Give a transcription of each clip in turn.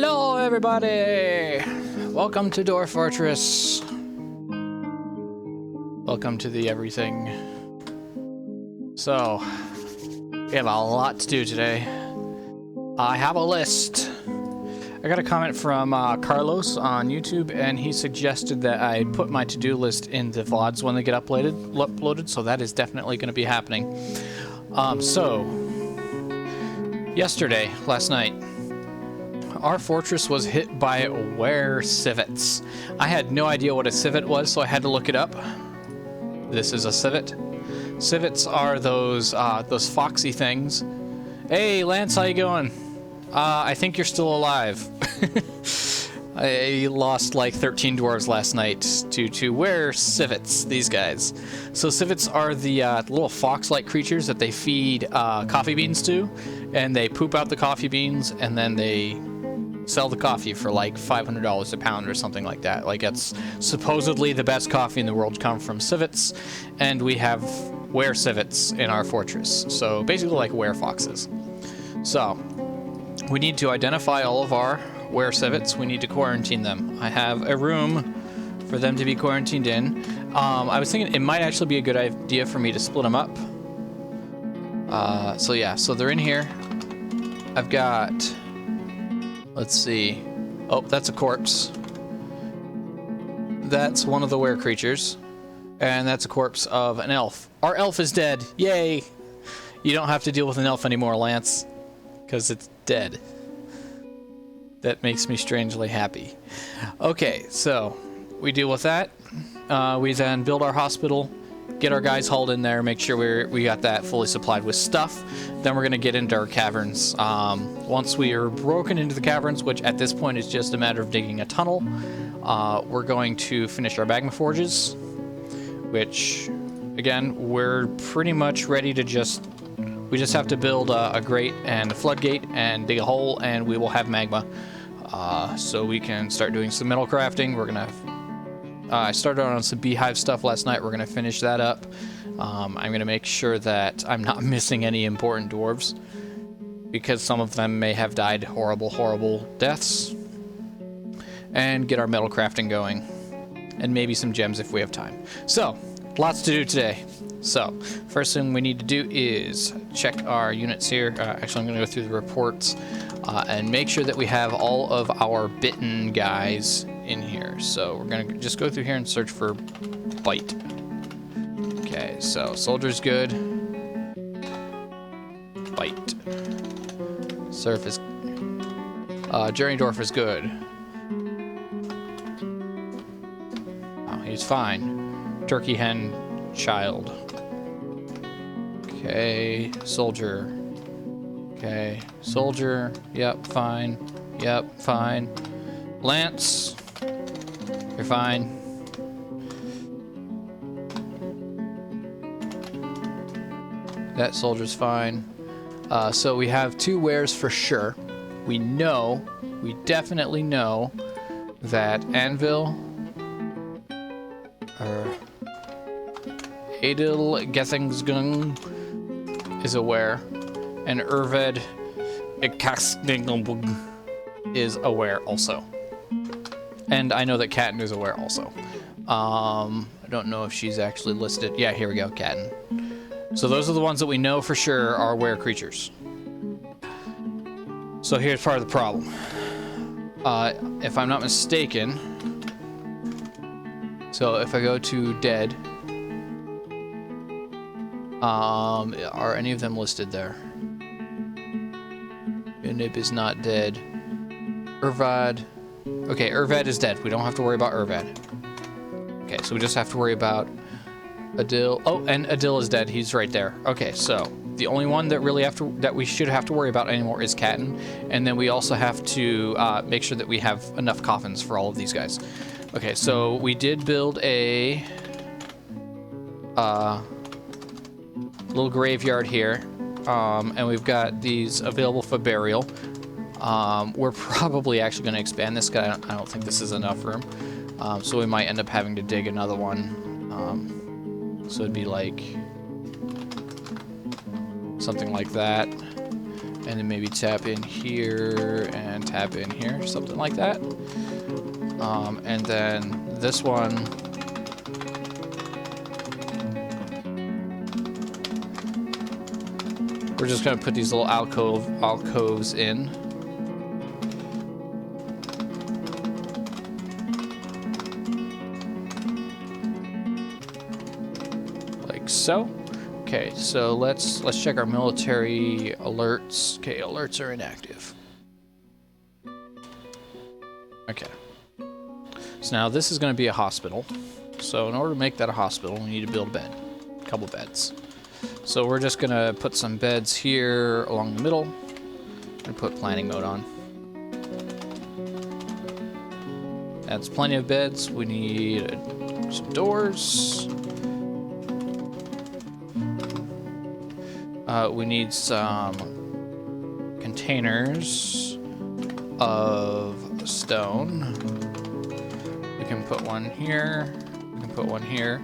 Hello, everybody! Welcome to Dwarf Fortress. Welcome to the everything. So, we have a lot to do today. I have a list. I got a comment from Carlos on YouTube, and he suggested that I put my to-do list in the VODs when they get uploaded, so that is definitely going to be happening. Last night, our fortress was hit by civets. I had no idea what a civet was, so I had to look it up. This is a civet. Civets are those foxy things. Hey, Lance, how you going? I think you're still alive. I lost like 13 dwarves last night to civets, these guys. So civets are the little fox-like creatures that they feed coffee beans to, and they poop out the coffee beans, and then they sell the coffee for like $500 a pound or something like that. Like, it's supposedly the best coffee in the world come from civets, and we have civets in our fortress. So basically like foxes. So we need to identify all of our civets. We need to quarantine them. I have a room for them to be quarantined in. I was thinking it might actually be a good idea for me to split them up. So they're in here. I've got, let's see. Oh, that's a corpse. That's one of the creatures. And that's a corpse of an elf. Our elf is dead. Yay! You don't have to deal with an elf anymore, Lance, because it's dead. That makes me strangely happy. Okay, so we deal with that. We then build our hospital, get our guys hauled in there, make sure we got that fully supplied with stuff. Then we're going to get into our caverns. Once we are broken into the caverns, which at this point is just a matter of digging a tunnel, we're going to finish our magma forges, which, again, we're pretty much ready to we just have to build a grate and a floodgate and dig a hole, and we will have magma. So we can start doing some metal crafting. We're gonna. I started on some beehive stuff last night. We're gonna finish that up. I'm gonna make sure that I'm not missing any important dwarves, because some of them may have died horrible, horrible deaths. And get our metal crafting going, and maybe some gems if we have time. So, lots to do today. So, first thing we need to do is check our units here. Actually, I'm going to go through the reports and make sure that we have all of our bitten guys in here. So, we're going to just go through here and search for bite. Okay, so soldier's good. Bite. Surf is... Journey Dwarf is good. Oh, he's fine. Turkey hen child. Okay, soldier. Okay, soldier. Yep, fine. Yep, fine. Lance, you're fine. That soldier's fine. So we have 2 wares for sure. We definitely know that Anvil, or Adil Gethingsgung is aware, and Urved Ikasningubug is aware also. And I know that Katten is aware also. I don't know if she's actually listed. Yeah, here we go, Katten. So those are the ones that we know for sure are creatures. So here's part of the problem. If I'm not mistaken, so if I go to dead, are any of them listed there? Unib is not dead. Urvad. Okay, Urvad is dead. We don't have to worry about Urvad. Okay, so we just have to worry about Adil. Oh, and Adil is dead. He's right there. Okay, so the only one that we should have to worry about anymore is Katten, and then we also have to make sure that we have enough coffins for all of these guys. Okay, so we did build a little graveyard here, and we've got these available for burial. We're probably actually going to expand this guy. I don't think this is enough room, so we might end up having to dig another one. So it'd be like something like that. And then maybe tap in here and tap in here, something like that. And then this one, we're just gonna put these little alcoves in. Like so. Okay, so let's check our military alerts. Okay, alerts are inactive. Okay. So now this is going to be a hospital. So in order to make that a hospital, we need to build a bed. A couple beds. So we're just going to put some beds here along the middle and put planning mode on. That's plenty of beds. We need some doors. We need some containers of stone. We can put one here. We can put one here.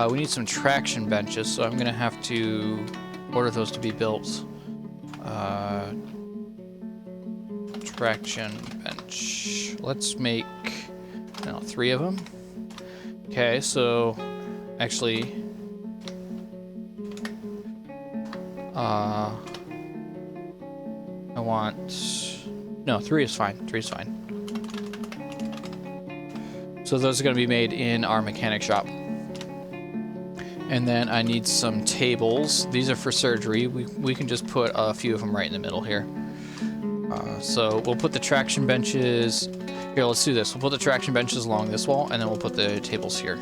We need some traction benches, so I'm going to have to order those to be built. Traction bench. Let's make, I don't know, 3 of them. Okay, so actually... I want... No, 3 is fine. 3 is fine. So those are going to be made in our mechanic shop. And then I need some tables. These are for surgery. We can just put a few of them right in the middle here. So we'll put the traction benches... Here, let's do this. We'll put the traction benches along this wall, and then we'll put the tables here.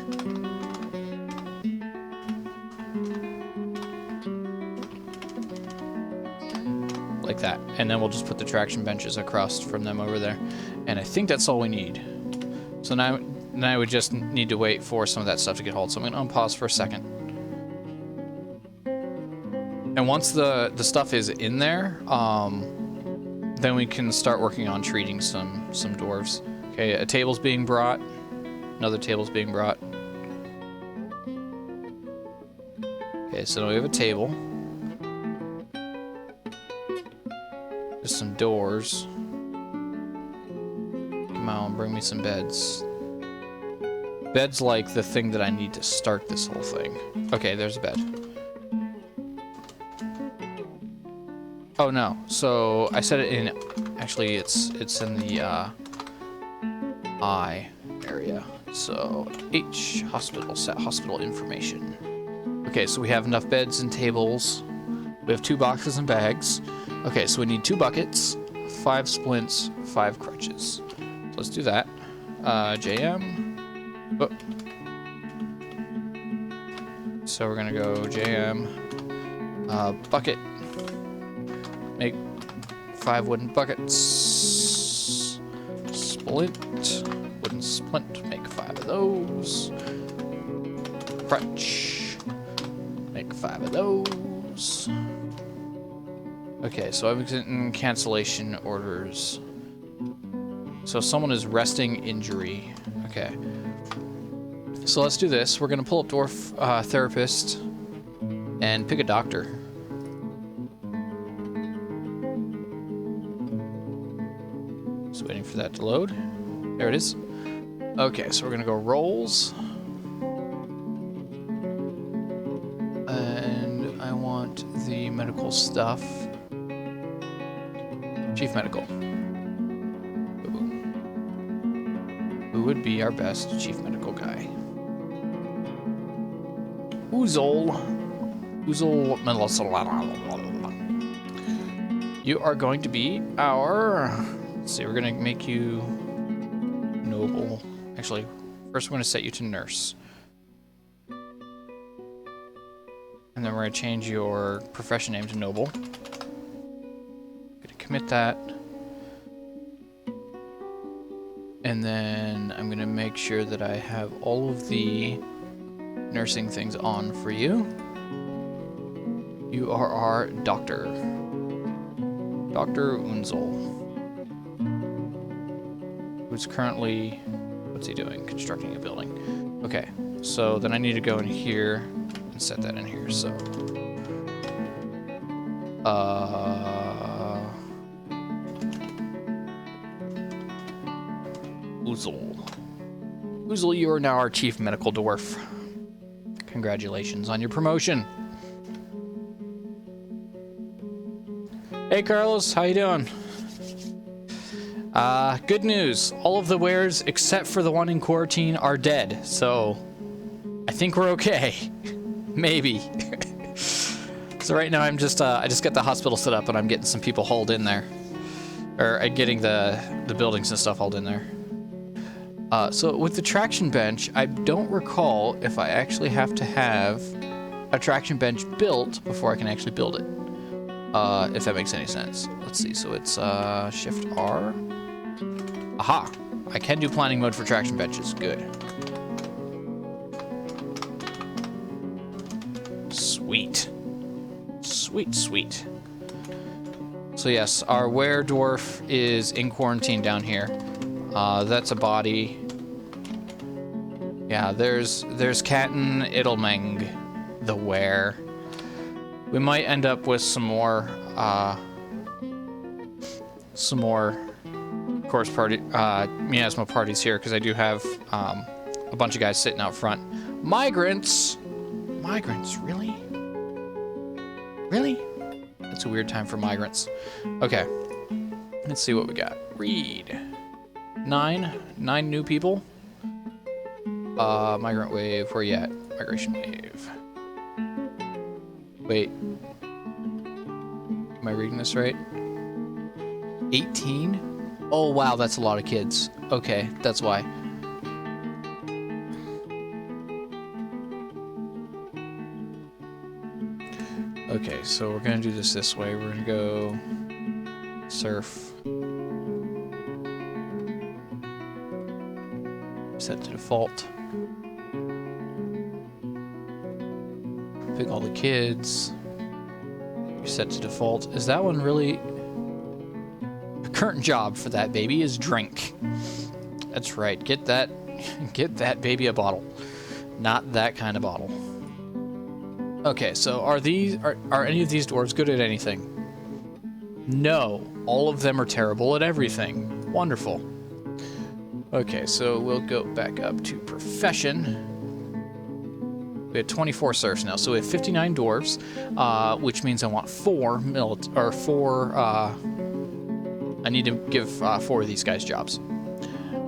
Like that. And then we'll just put the traction benches across from them over there. And I think that's all we need. So now I would just need to wait for some of that stuff to get hauled. So I'm going to unpause for a second. And once the stuff is in there, then we can start working on treating some dwarves. Okay, a table's being brought. Another table's being brought. Okay, so now we have a table. There's some doors. Come on, bring me some beds. Bed's like the thing that I need to start this whole thing. Okay, there's a bed. Oh no, so I set it in, actually it's in the I area. So H, hospital, set hospital information. Okay, so we have enough beds and tables. We have 2 boxes and bags. Okay, so we need 2 buckets, 5 splints, 5 crutches. So let's do that. JM. Oh. So we're gonna go JM. Bucket. Make 5 wooden buckets. Splint. Wooden splint. Make 5 of those. Crutch. Make 5 of those. Okay, so I've gotten cancellation orders. So someone is resting injury. Okay. So let's do this. We're gonna pull up Dwarf Therapist and pick a doctor. Just waiting for that to load. There it is. Okay, so we're gonna go roles. And I want the medical stuff. Chief Medical. Who would be our best Chief Medical guy? Oozle. You are going to be our... Let's see, we're going to make you noble. Actually, first we're going to set you to nurse. And then we're going to change your profession name to noble. Going to commit that. And then I'm going to make sure that I have all of the nursing things on for you. You are our doctor. Dr. Unzel. Who's currently... What's he doing? Constructing a building. Okay, so then I need to go in here and set that in here, so... Oozle. Oozle, you are now our chief medical dwarf. Congratulations on your promotion. Hey Carlos, how you doing? Good news. All of the wares except for the one in quarantine are dead, so I think we're okay. Maybe. So right now I'm just I just got the hospital set up and I'm getting some people hauled in there. Or getting the buildings and stuff hauled in there. So with the traction bench, I don't recall if I actually have to have a traction bench built before I can actually build it. If that makes any sense. Let's see, so it's Shift R. Aha! I can do planning mode for traction benches. Good. Sweet. Sweet, sweet. So yes, our were-dwarf is in quarantine down here. That's a body. Yeah, there's Captain Idlemeng, the were. We might end up with some more course party, miasma parties here, because I do have a bunch of guys sitting out front. Migrants? Migrants, really? Really? That's a weird time for migrants. Okay, let's see what we got. Read. 9 new people. Migrant wave, where you at? Migration wave. Wait. Am I reading this right? 18? Oh wow, that's a lot of kids. Okay, that's why. Okay, so we're gonna do this way. We're gonna go surf. Set to default. Pick all the kids. Set to default. Is that one really? The current job for that baby is drink. That's right. Get that baby a bottle. Not that kind of bottle. Okay, so are any of these dwarves good at anything? No. All of them are terrible at everything. Wonderful. Okay, so we'll go back up to profession. We have 24 serfs now, so we have 59 dwarves, which means I want 4 I need to give 4 of these guys jobs.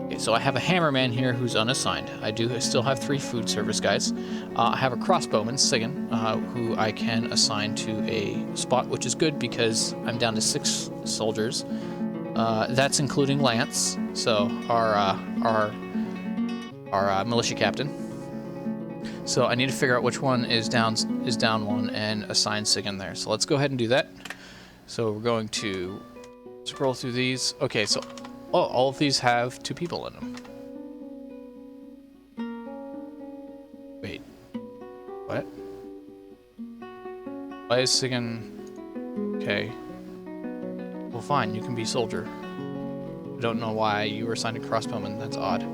Okay, so I have a hammerman here who's unassigned. I still have 3 food service guys. I have a crossbowman, Sigan, who I can assign to a spot, which is good because I'm down to 6 soldiers. That's including Lance, so our militia captain. So I need to figure out which one is down 1 and assign Sigan there. So let's go ahead and do that. So we're going to scroll through these. Okay, so all of these have 2 people in them. Wait, what? Why is Sigan? Okay. Well, fine, you can be soldier. I don't know why you were assigned a crossbowman. That's odd.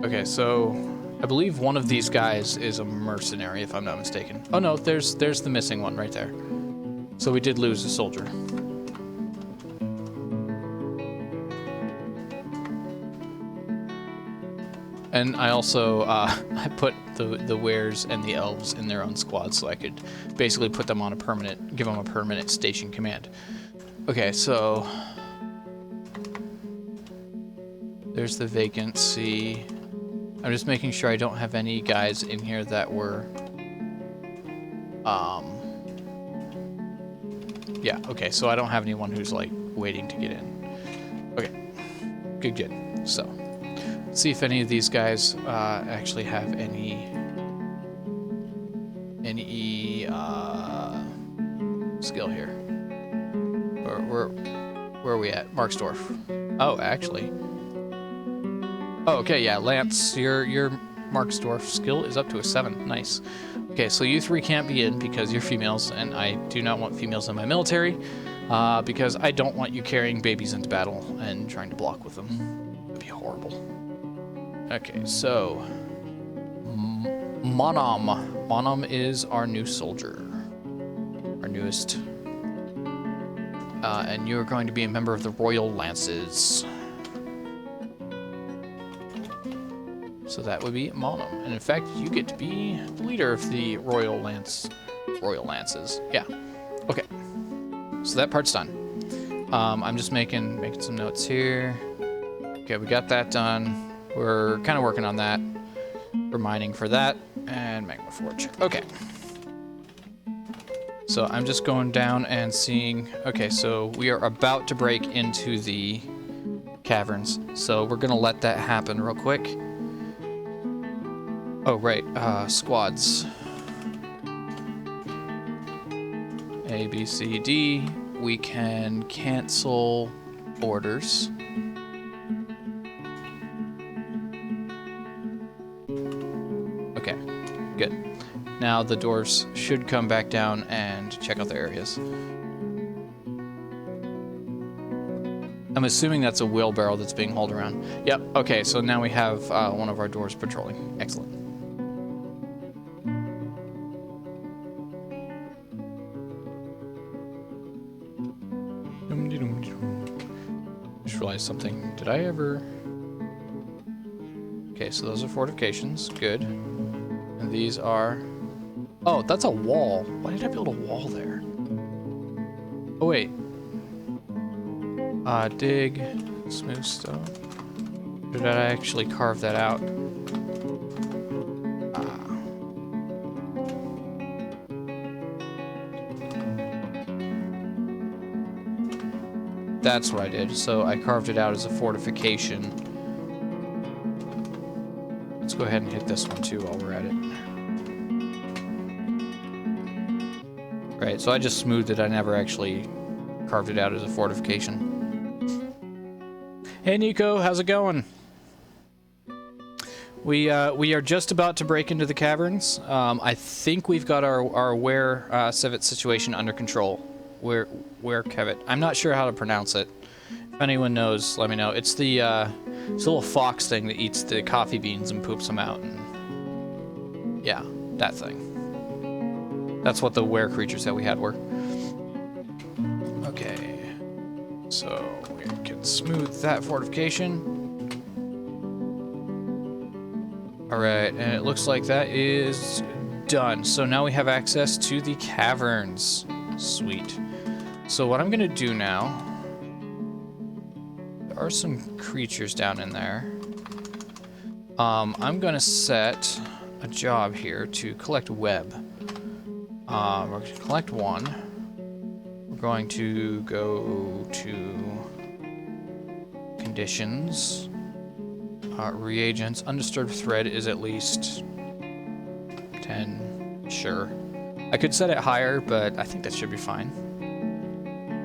Okay, so I believe one of these guys is a mercenary, if I'm not mistaken. Oh no, there's the missing one right there. So we did lose a soldier. And I also I put the wares and the elves in their own squad, so I could basically put them on give them a permanent station command. Okay, so there's the vacancy. I'm just making sure I don't have any guys in here that were, yeah, okay, so I don't have anyone who's, like, waiting to get in. Okay, good. So, let's see if any of these guys, actually have any skill here. Where are we at? Marksdorf. Oh, actually. Oh, okay, yeah, Lance, your Marksdorf skill is up to a 7. Nice. Okay, so you 3 can't be in because you're females, and I do not want females in my military, because I don't want you carrying babies into battle and trying to block with them. It would be horrible. Okay, so Monam. Monam is our new soldier. Our newest. And you're going to be a member of the Royal Lances. So that would be Monum. And in fact, you get to be the leader of the Royal Lances. Yeah. Okay. So that part's done. I'm just making some notes here. Okay, we got that done. We're kind of working on that. We're mining for that. And Magma Forge. Okay. So I'm just going down and seeing... Okay, so we are about to break into the caverns. So we're going to let that happen real quick. Oh, right. Squads. A, B, C, D. We can cancel orders. Okay, good. Now the dwarves should come back down and check out their areas. I'm assuming that's a wheelbarrow that's being hauled around. Yep, okay, so now we have one of our dwarves patrolling. Excellent. Just realized something. Did I ever... Okay, so those are fortifications. Good. And these are... Oh, that's a wall. Why did I build a wall there? Oh, wait. Dig. Smooth stone. Or did I actually carve that out? That's what I did. So I carved it out as a fortification. Let's go ahead and hit this one too while we're at it. Right, so I just smoothed it. I never actually carved it out as a fortification. Hey Nico, how's it going? We are just about to break into the caverns. I think we've got our Civet situation under control. Where Kevet. I'm not sure how to pronounce it. If anyone knows, let me know. It's the little fox thing that eats the coffee beans and poops them out. And yeah, that thing. That's what the were creatures that we had were. Okay. So we can smooth that fortification. Alright, and it looks like that is done. So now we have access to the caverns. Sweet. So what I'm gonna do now, there are some creatures down in there. I'm gonna set a job here to collect web. We're going to collect one. We're going to go to conditions, reagents. Undisturbed thread is at least 10. Sure. I could set it higher, but I think that should be fine.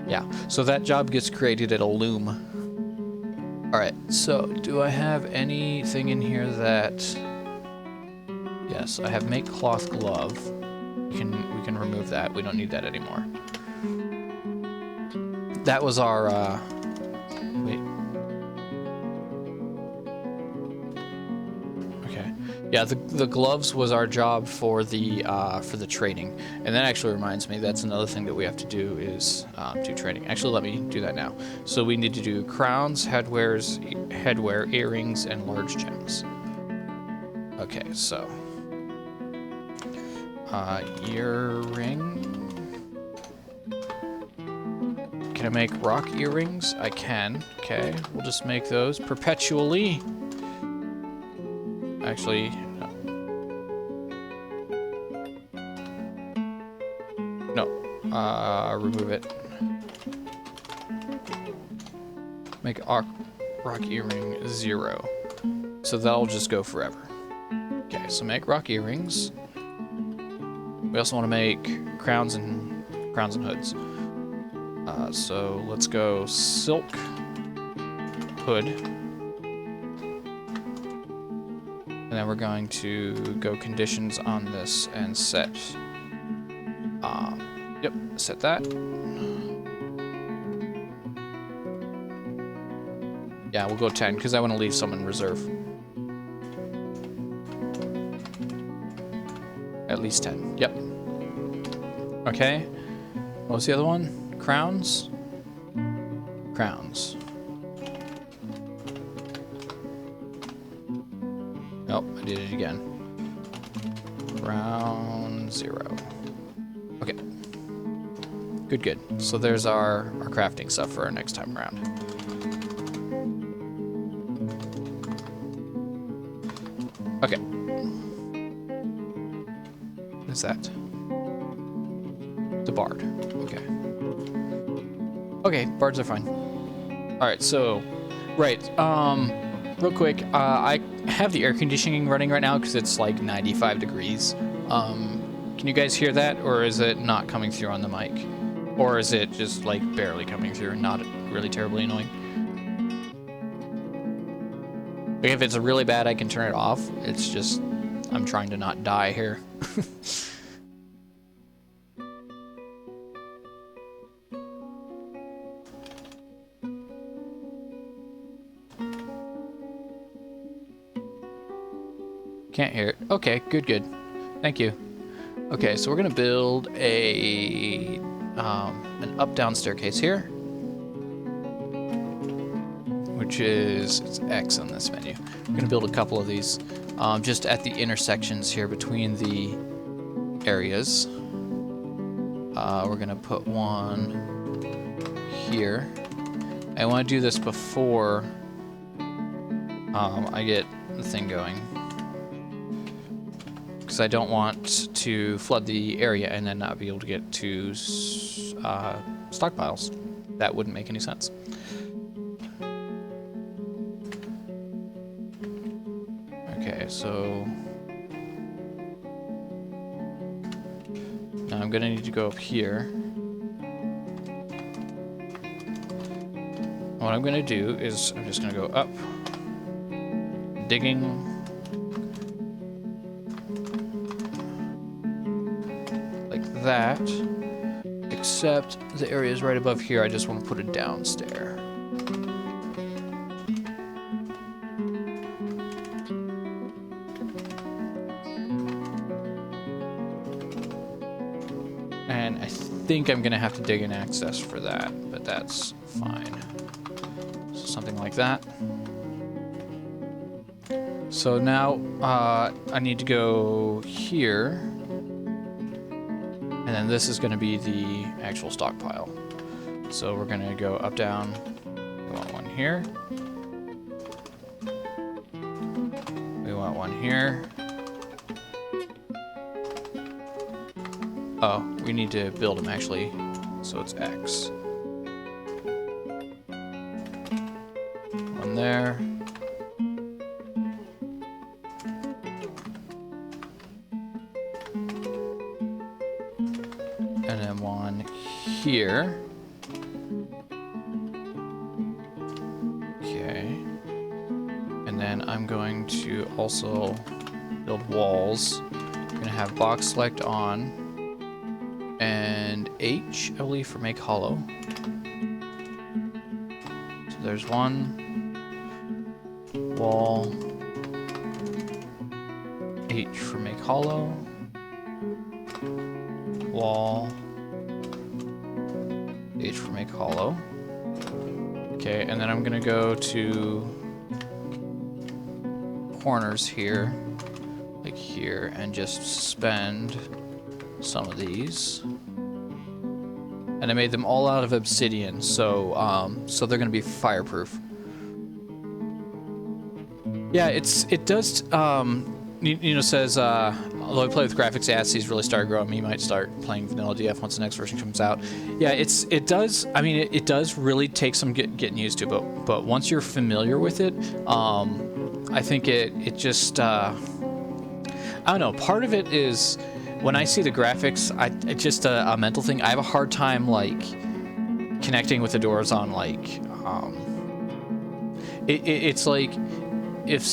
Yeah, so that job gets created at a loom. Alright, so do I have anything in here that... Yes, I have make cloth glove. We can remove that. We don't need that anymore. That was our... Wait. Okay. Yeah, the gloves was our job for the trading, and that actually reminds me. That's another thing that we have to do is do trading. Actually, let me do that now. So we need to do crowns, headwear, earrings, and large gems. Okay, so earring. Can I make rock earrings? I can. Okay, we'll just make those perpetually. Actually, no. Remove it. Make rock earring 0. So that'll just go forever. Okay, so make rock earrings. We also want to make crowns and hoods. So let's go silk hood. And then we're going to go conditions on this and set, yep, set that. Yeah, we'll go 10 because I want to leave some in reserve. At least 10, yep. Okay, what was the other one? Crowns? Crowns. Nope, I did it again. Round 0. Okay. Good, good. So there's our crafting stuff for our next time around. Okay. What is that? The bard. Okay. Okay, bards are fine. Alright, so... Right, real quick, I have the air conditioning running right now because it's like 95 degrees. Can you guys hear that, or is it not coming through on the mic? Or is it just like barely coming through and not really terribly annoying? Like, if it's really bad, I can turn it off. It's just, I'm trying to not die here. Can't hear it. Okay, good, good. Thank you. Okay, so we're gonna build a an up-down staircase here, which is it's X on this menu. We're gonna build a couple of these just at the intersections here between the areas. We're gonna put one here. I want to do this before I get the thing going, because I don't want to flood the area and then not be able to get to stockpiles. That wouldn't make any sense. Okay, so now I'm gonna need to go up here. What I'm gonna do is I'm just gonna go up, digging. That, except the areas right above here, I just want to put a downstair. And I think I'm going to have to dig an access for that, but that's fine. So something like that. So now I need to go here. And then this is going to be the actual stockpile. So we're going to go up, down. We want one here. We want one here. Oh, we need to build them actually. So it's X. One there. And then one here. Okay. And then I'm going to also build walls. I'm going to have box select on. And H, I believe, for make hollow. So there's one. Wall. H for make hollow. Wall. H for make hollow. Okay, and then I'm gonna go to corners here, like here, and just suspend some of these. And I made them all out of obsidian, so so they're gonna be fireproof. Yeah, it does. You know, says, although I play with graphics assets really started growing, he might start playing vanilla DF once the next version comes out. Yeah, it does. I mean, it does really take some getting used to, but once you're familiar with it, I think it just, I don't know. Part of it is when I see the graphics, it's just a mental thing. I have a hard time like connecting with the doors on like, it's like. If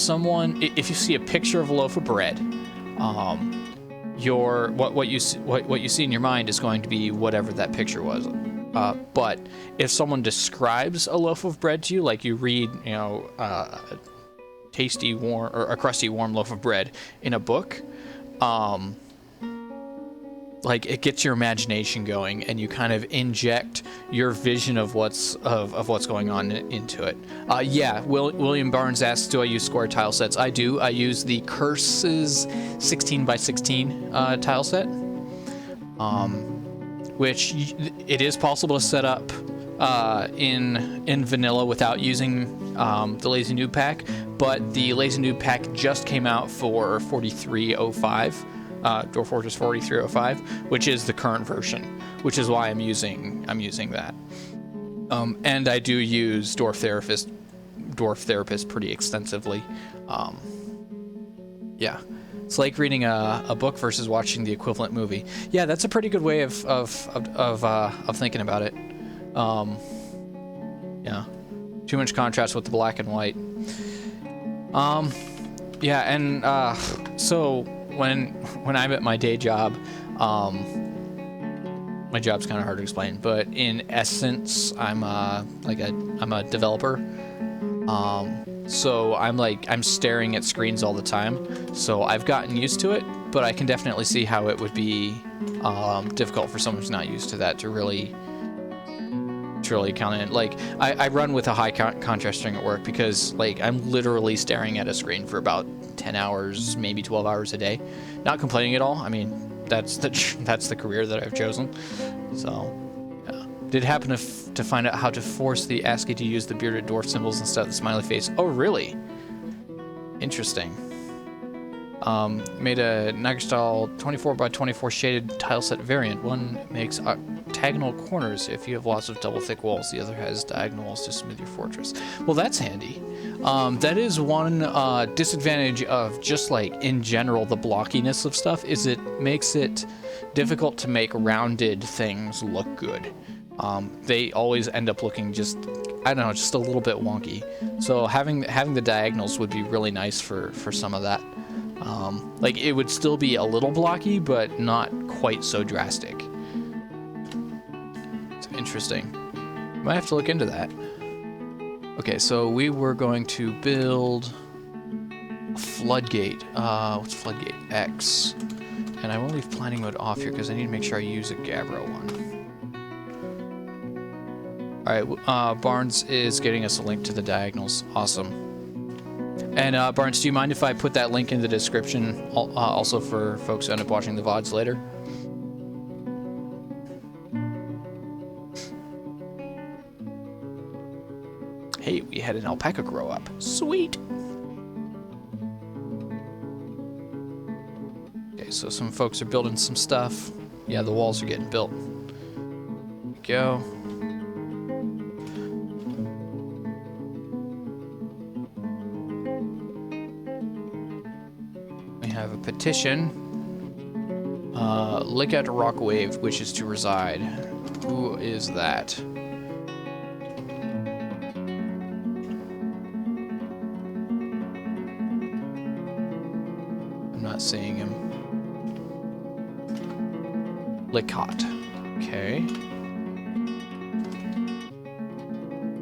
you see a picture of a loaf of bread, what you see in your mind is going to be whatever that picture was. But if someone describes a loaf of bread to you, like you read, you know, a tasty warm or a crusty warm loaf of bread in a book, like it gets your imagination going, and you kind of inject your vision of what's going on into it. Yeah, William Barnes asks, do I use square tile sets? I do. I use the Curses 16 by 16 tile set, which it is possible to set up in vanilla without using the Lazy Noob pack, but the Lazy Noob pack just came out for 4305. Dwarf Fortress 4305, which is the current version, which is why I'm using that. And I do use Dwarf Therapist pretty extensively. Yeah, it's like reading a book versus watching the equivalent movie. Yeah, that's a pretty good way of thinking about it. Yeah, too much contrast with the black and white. Yeah, and so when I'm at my day job, my job's kind of hard to explain, but in essence, I'm a developer. So I'm staring at screens all the time. So I've gotten used to it, but I can definitely see how it would be difficult for someone who's not used to that to really count in. Like I run with a high contrast string at work because like I'm literally staring at a screen for about 10 hours, maybe 12 hours a day. Not complaining at all. I mean, that's the career that I've chosen. So, yeah. Did happen to find out how to force the ASCII to use the bearded dwarf symbols instead of the smiley face. Oh, really? Interesting. Made a Niger-style 24 by 24 shaded tile set variant. One makes octagonal corners if you have lots of double thick walls. The other has diagonal walls to smooth your fortress. Well, that's handy. That is one disadvantage of just like in general the blockiness of stuff is it makes it difficult to make rounded things look good. They always end up looking just, I don't know, just a little bit wonky. So having the diagonals would be really nice for some of that. Like it would still be a little blocky, but not quite so drastic. It's interesting. Might have to look into that. Okay, so we were going to build a floodgate. What's floodgate? X. And I will leave planning mode off here because I need to make sure I use a Gabbro one. Alright, Barnes is getting us a link to the diagonals. Awesome. And Barnes, do you mind if I put that link in the description also for folks who end up watching the VODs later? Hey, we had an alpaca grow up. Sweet! Okay, so some folks are building some stuff. Yeah, the walls are getting built. There we go. We have a petition. Lick at a rock wave, which is to reside. Who is that? Seeing him. Licot. Okay.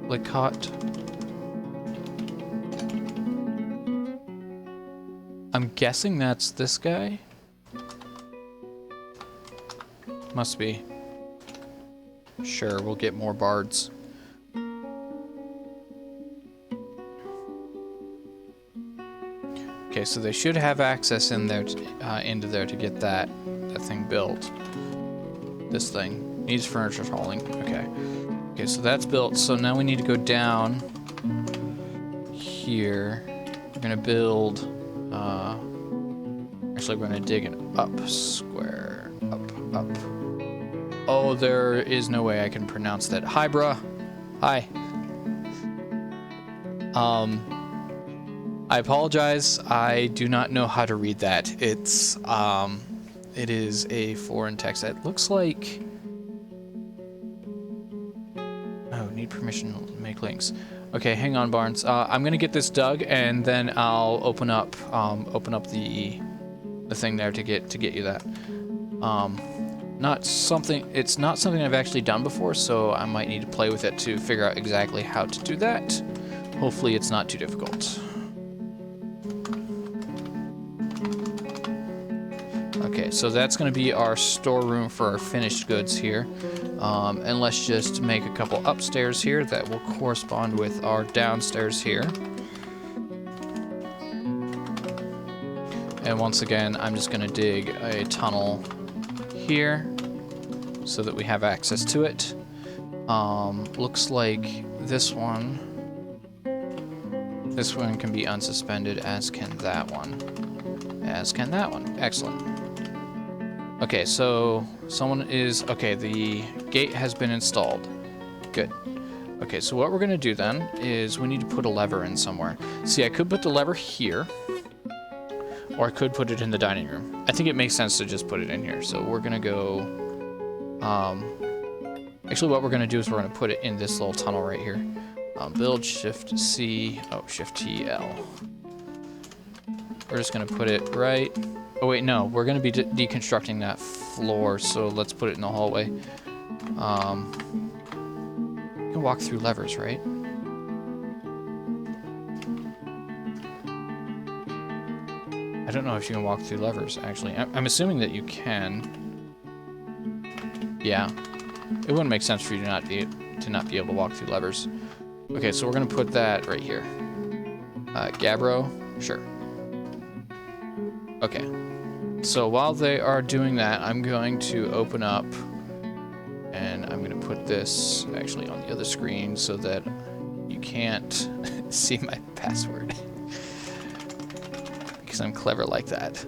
Licot. I'm guessing that's this guy? Must be. Sure, we'll get more bards. Okay, so they should have access in there into there to get that thing built. This thing needs furniture hauling. Okay. Okay, so that's built. So now we need to go down here. We're gonna build. Actually, we're gonna dig an up square. Up. Oh, there is no way I can pronounce that. Hi, bruh. Hi. I apologize. I do not know how to read that. It is a foreign text. It looks like. Oh, need permission to make links. Okay, hang on, Barnes. I'm gonna get this dug, and then I'll open up the thing there to get you that. It's not something I've actually done before, so I might need to play with it to figure out exactly how to do that. Hopefully, it's not too difficult. Okay, so that's going to be our storeroom for our finished goods here. And let's just make a couple upstairs here that will correspond with our downstairs here. And once again, I'm just going to dig a tunnel here so that we have access to it. Looks like this one can be unsuspended, as can that one. As can that one. Excellent. Okay, so someone is... Okay, the gate has been installed. Good. Okay, so what we're going to do then is we need to put a lever in somewhere. See, I could put the lever here, or I could put it in the dining room. I think it makes sense to just put it in here. So we're going to go... actually, what we're going to do is we're going to put it in this little tunnel right here. Build, Shift C, Shift T, L. We're just going to put it right... Oh, wait, no. We're going to be deconstructing that floor, so let's put it in the hallway. You can walk through levers, right? I don't know if you can walk through levers, actually. I'm assuming that you can. Yeah. It wouldn't make sense for you to not be able to walk through levers. Okay, so we're going to put that right here. Gabbro? Sure. Okay. So while they are doing that, I'm going to open up, and I'm going to put this actually on the other screen so that you can't see my password. Because I'm clever like that.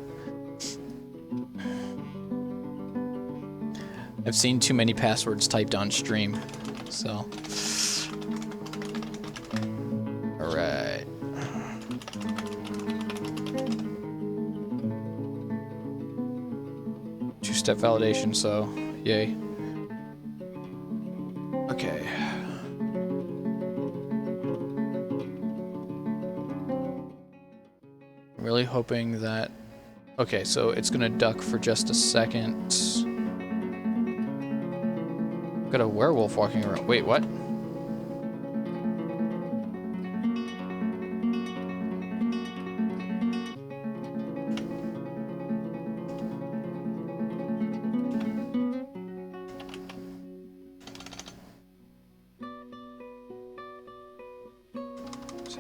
I've seen too many passwords typed on stream, so... Alright. Two-step validation, so yay. Okay. I'm really hoping that... Okay, so it's gonna duck for just a second. Got a werewolf walking around. Wait, what?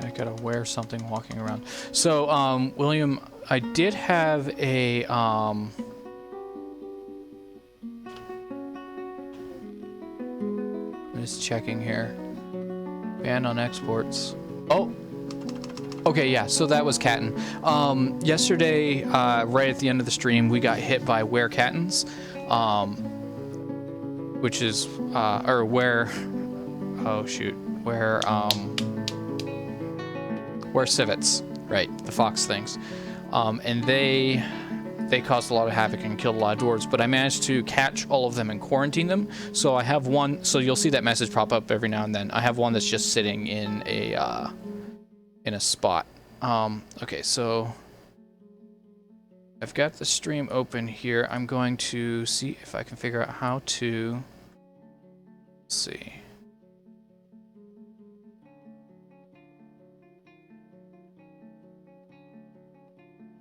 I gotta wear something walking around. So, William, I did have a, I'm just checking here. Ban on exports. Oh! Okay, yeah, so that was Catton. Yesterday, right at the end of the stream, we got hit by were-cattons, which is, or where, oh shoot, where civets, right, the fox things, and they caused a lot of havoc and killed a lot of dwarves, but I managed to catch all of them and quarantine them. So I have one, so you'll see that message pop up every now and then. I have one that's just sitting in a spot. Okay, so I've got the stream open here. I'm going to see if I can figure out how to, let's see.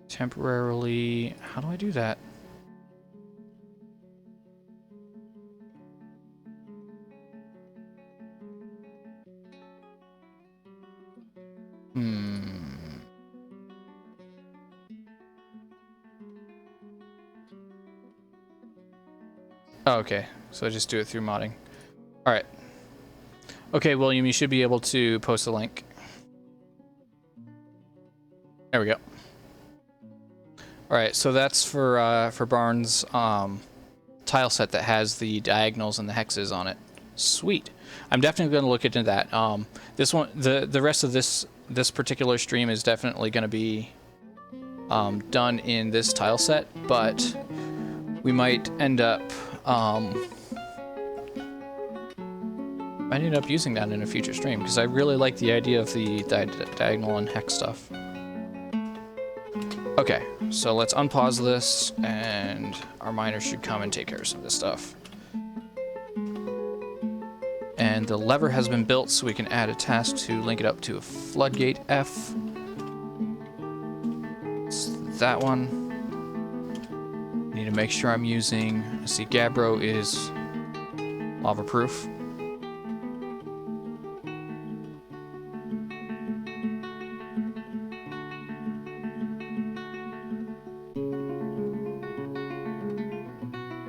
Temporarily, how do I do that? Oh, okay, so I just do it through modding. All right. Okay, William, you should be able to post a link. There we go. Alright, so that's for Barnes' tile set that has the diagonals and the hexes on it. Sweet. I'm definitely going to look into that. This one, the rest of this particular stream is definitely going to be done in this tile set, but we might end up using that in a future stream because I really like the idea of the diagonal and hex stuff. Okay, so let's unpause this, and our miner should come and take care of some of this stuff. And the lever has been built, so we can add a task to link it up to a floodgate F. It's that one. make sure I'm using... See, Gabbro is lava-proof.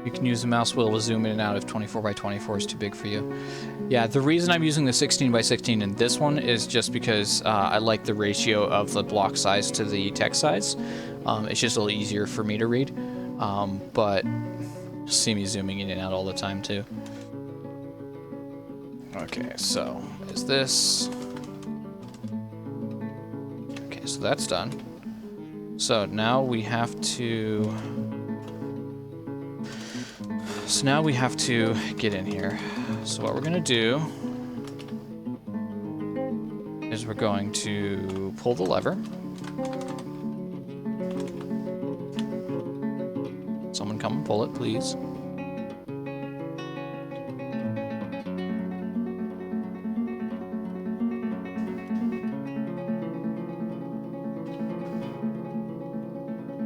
You can use the mouse wheel to zoom in and out if 24 by 24 is too big for you. Yeah, the reason I'm using the 16 by 16 in this one is just because I like the ratio of the block size to the text size. It's just a little easier for me to read. But see me zooming in and out all the time too. Okay, so is this... Okay, so that's done. So now we have to... So now we have to get in here. So what we're going to do is we're going to pull the lever. Someone come and pull it, please.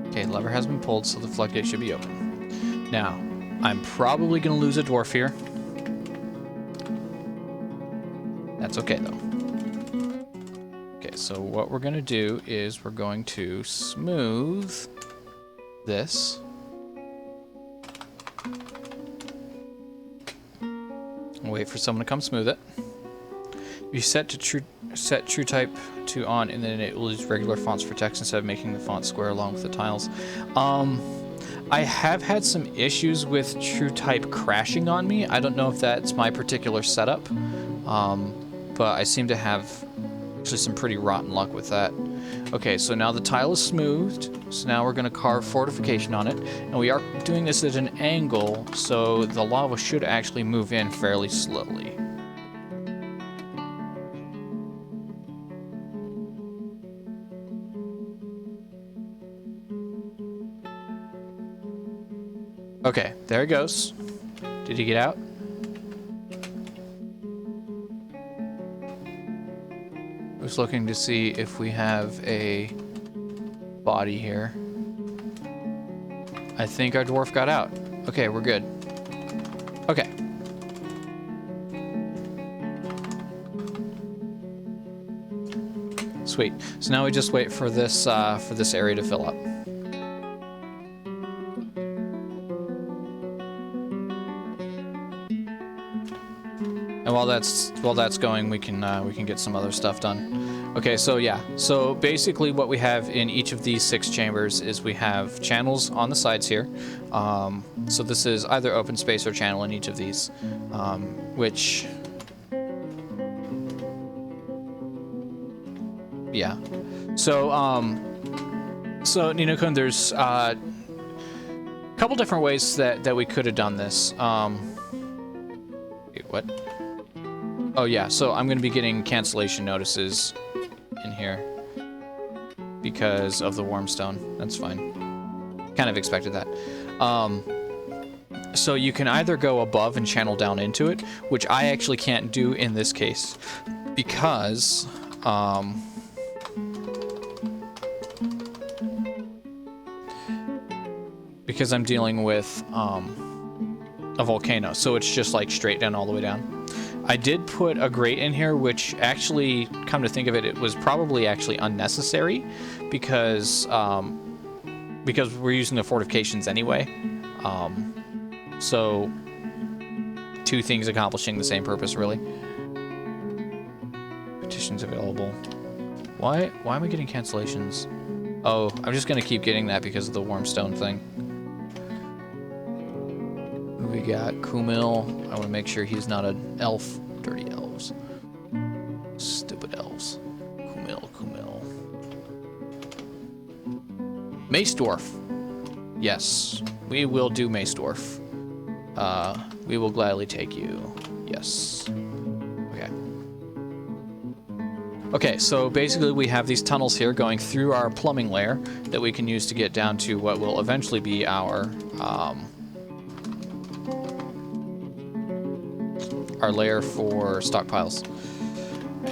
Okay, the lever has been pulled, so the floodgate should be open. Now, I'm probably going to lose a dwarf here. That's okay, though. Okay, so what we're going to do is we're going to smooth this. Wait for someone to come smooth it. If you set true type to on, and then it will use regular fonts for text instead of making the font square along with the tiles. I have had some issues with true type crashing on me. I don't know if that's my particular setup, but I seem to have actually some pretty rotten luck with that. Okay, so now the tile is smoothed, so now we're going to carve fortification on it, and we are doing this at an angle, so the lava should actually move in fairly slowly. Okay, there it goes. Did he get out? I was looking to see if we have a body here. I think our dwarf got out. Okay, we're good. Okay. Sweet. So now we just wait for this area to fill up. And while that's going, we can get some other stuff done. Okay, so yeah. So basically what we have in each of these 6 chambers is we have channels on the sides here. So this is either open space or channel in each of these, which... Yeah. So, so Ninokun, there's a couple different ways that we could have done this. Wait, what? Oh yeah, so I'm going to be getting cancellation notices in here because of the warmstone. That's fine. Kind of expected that. So you can either go above and channel down into it, which I actually can't do in this case because I'm dealing with a volcano, so it's just like straight down all the way down. I did put a grate in here, which actually, come to think of it, it was probably actually unnecessary because we're using the fortifications anyway. So 2 things accomplishing the same purpose, really. Petitions available. Why am I getting cancellations? Oh, I'm just gonna keep getting that because of the warmstone thing. We got Kumil. I want to make sure he's not an elf. Dirty elves. Stupid elves. Kumil. Mace Dwarf. Yes, we will do Mace Dwarf. We will gladly take you. Yes. Okay. Okay, so basically we have these tunnels here going through our plumbing layer that we can use to get down to what will eventually be our layer for stockpiles.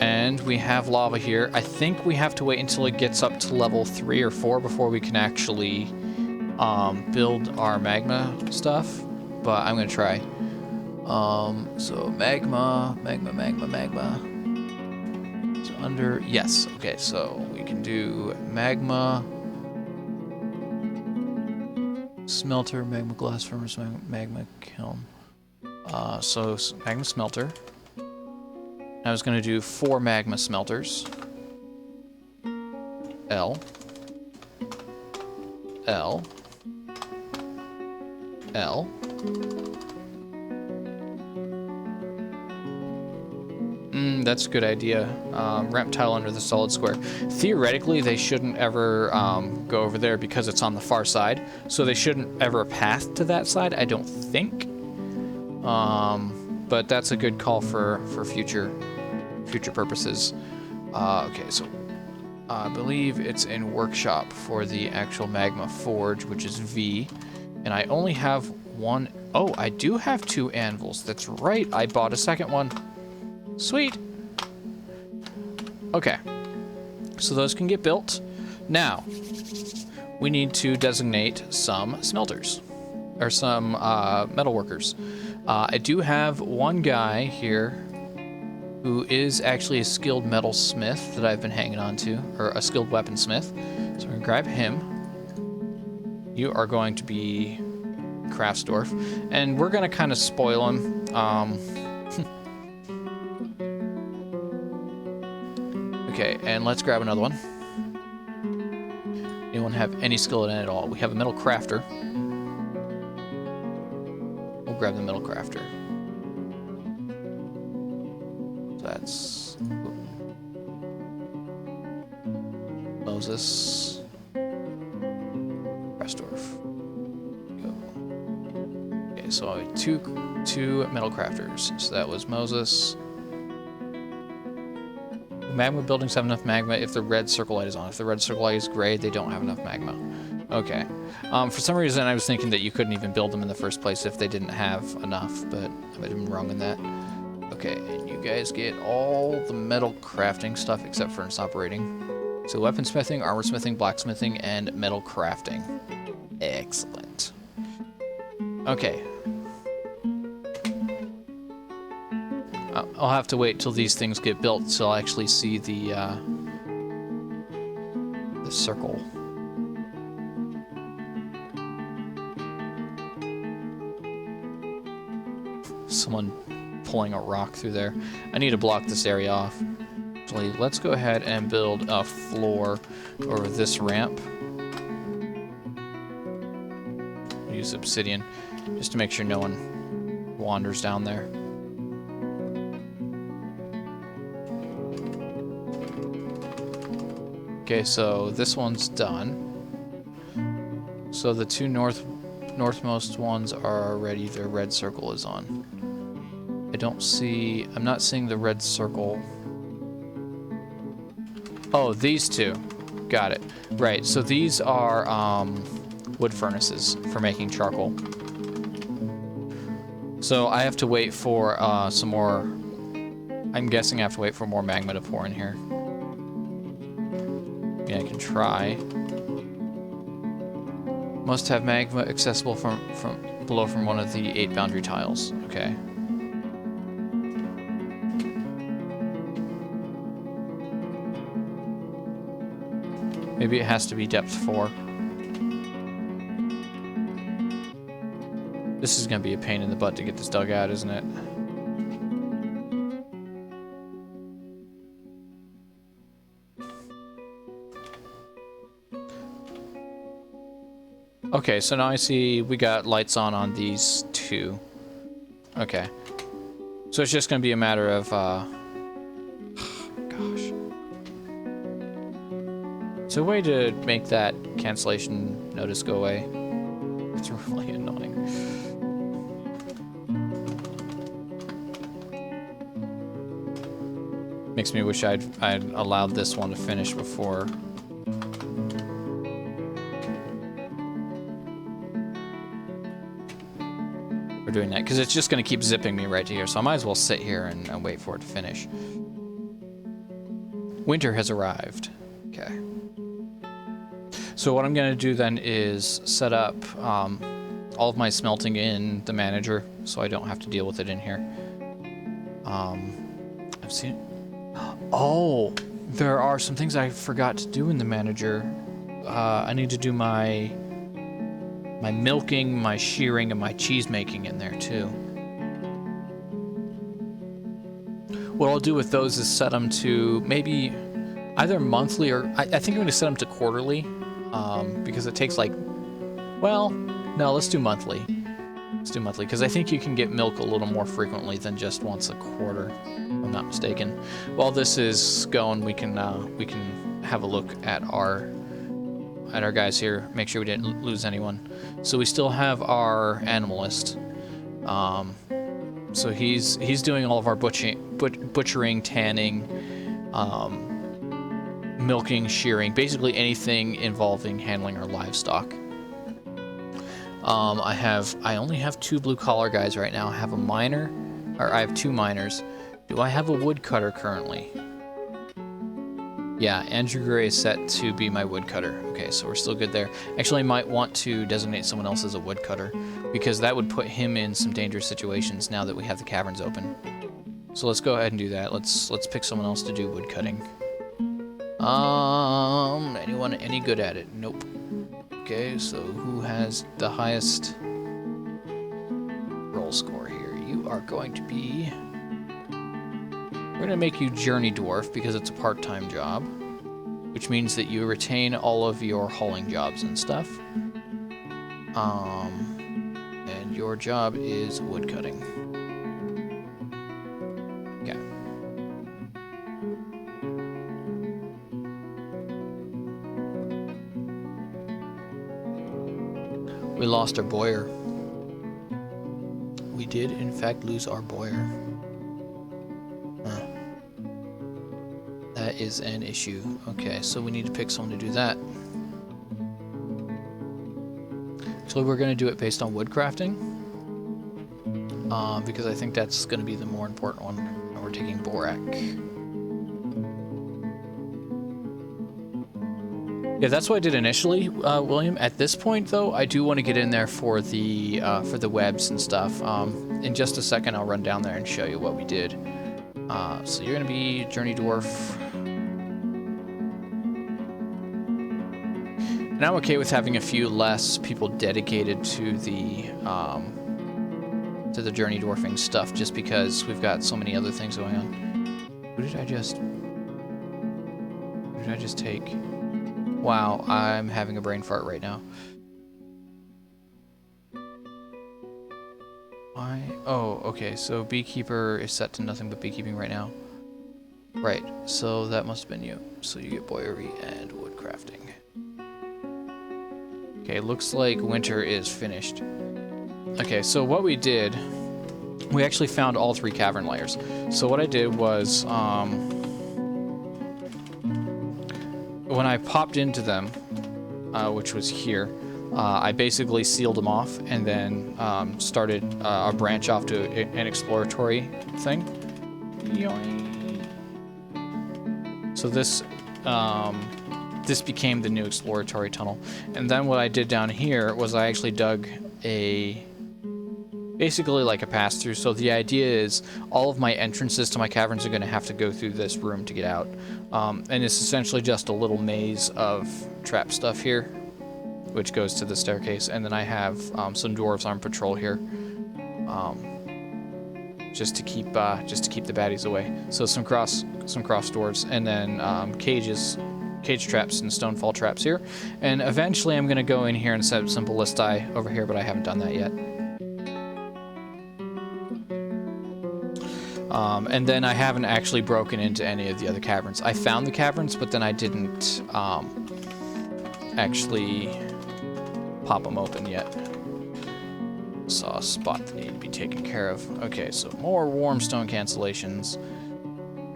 And we have lava here. I think we have to wait until it gets up to level 3 or 4 before we can actually build our magma stuff, but I'm gonna try. So magma. So under, yes, okay, so we can do magma, smelter, magma glass furnace, magma kiln. So magma smelter. I was gonna do 4 magma smelters. L. That's a good idea. Ramp tile under the solid square. Theoretically, they shouldn't ever go over there because it's on the far side. So they shouldn't ever path to that side, I don't think. But that's a good call for future purposes. Okay, so I believe it's in workshop for the actual magma forge, which is V. And I only have 1. Oh, I do have 2 anvils. That's right. I bought a second one. Sweet. Okay. So those can get built. Now, we need to designate some smelters. Or some metal workers. I do have one guy here who is actually a skilled metal smith that I've been hanging on to. Or a skilled weaponsmith. So we're going to grab him. You are going to be Dwarf, and we're going to kind of spoil him. Okay, and let's grab another one. Anyone have any skill in it at all? We have a metal crafter. We'll grab the metal crafter. So that's Moses. Dwarf. Okay, so I have two metal crafters. So that was Moses. Magma buildings have enough magma if the red circle light is on. If the red circle light is gray, they don't have enough magma. Okay. For some reason, I was thinking that you couldn't even build them in the first place if they didn't have enough, but I might have been wrong in that. Okay, and you guys get all the metal crafting stuff except furnace operating. So weaponsmithing, armor smithing, blacksmithing, and metal crafting. Excellent. Okay. I'll have to wait till these things get built so I'll actually see the circle. Someone pulling a rock through there. I need to block this area off. Actually, let's go ahead and build a floor over this ramp. Use obsidian just to make sure no one wanders down there. Okay, so this one's done. So the two northmost ones are already, their red circle is on. I'm not seeing the red circle. Oh, these two. Got it. Right, so these are wood furnaces for making charcoal. So I have to wait for some more, I'm guessing I have to wait for more magma to pour in here. Yeah, I can try. Must have magma accessible from below from one of the 8 boundary tiles. Okay. Maybe it has to be depth 4. This is going to be a pain in the butt to get this dug out, isn't it? Okay, so now I see we got lights on these two. Okay. So it's just going to be a matter of, gosh. It's a way to make that cancellation notice go away. It's really annoying. Makes me wish I'd allowed this one to finish before. We're doing that because it's just going to keep zipping me right to here, so I might as well sit here and wait for it to finish. Winter has arrived. Okay. So what I'm going to do then is set up all of my smelting in the manager, so I don't have to deal with it in here. I've seen... Oh! There are some things I forgot to do in the manager. I need to do my milking, my shearing, and my cheese making in there too. What I'll do with those is set them to maybe either monthly or... I think I'm going to set them to quarterly, because it takes like... Well, no, let's do monthly. Let's do monthly, because I think you can get milk a little more frequently than just once a quarter, if I'm not mistaken. While this is going, we can have a look at our guys here, make sure we didn't lose anyone. So we still have our animalist. So he's doing all of our butchering, tanning, milking, shearing, basically anything involving handling our livestock. I only have 2 blue collar guys right now. I have a miner, or I have 2 miners. Do I have a woodcutter currently? Yeah, Andrew Gray is set to be my woodcutter. Okay, so we're still good there. Actually, I might want to designate someone else as a woodcutter, because that would put him in some dangerous situations now that we have the caverns open. So let's go ahead and do that. Let's pick someone else to do woodcutting. Anyone any good at it? Nope. Okay, so who has the highest roll score here? You are going to be... We're going to make you Journey Dwarf because it's a part-time job, which means that you retain all of your hauling jobs and stuff. And your job is woodcutting. Okay. We lost our boyar. We did, in fact, lose our boyar. Huh. That is an issue. Okay, so we need to pick someone to do that. So we're going to do it based on woodcrafting. Because I think that's going to be the more important one. And we're taking borak. Yeah, that's what I did initially, William. At this point, though, I do want to get in there for the webs and stuff. In just a second, I'll run down there and show you what we did. So you're going to be Journey Dwarf. And I'm okay with having a few less people dedicated to the Journey Dwarfing stuff, just because we've got so many other things going on. Who did I just take? Wow, I'm having a brain fart right now. Oh, okay, so beekeeper is set to nothing but beekeeping right now. Right, so that must have been you. So you get boyarry and woodcrafting. Okay, looks like winter is finished. Okay, so what we did, we actually found all 3 cavern layers. So what I did was, when I popped into them, which was here, I basically sealed them off and then started a branch off to an exploratory thing. So this became the new exploratory tunnel. And then what I did down here was I actually dug basically like a pass-through. So the idea is all of my entrances to my caverns are going to have to go through this room to get out. And it's essentially just a little maze of trap stuff here, which goes to the staircase. And then I have some dwarves on patrol here, just to keep the baddies away. So some cross dwarves, and then cage traps and stonefall traps here. And eventually I'm going to go in here and set up some ballistae over here, but I haven't done that yet. And then I haven't actually broken into any of the other caverns. I found the caverns, but then I didn't actually pop them open yet. Saw a spot that needed to be taken care of. Okay, so more warm stone cancellations.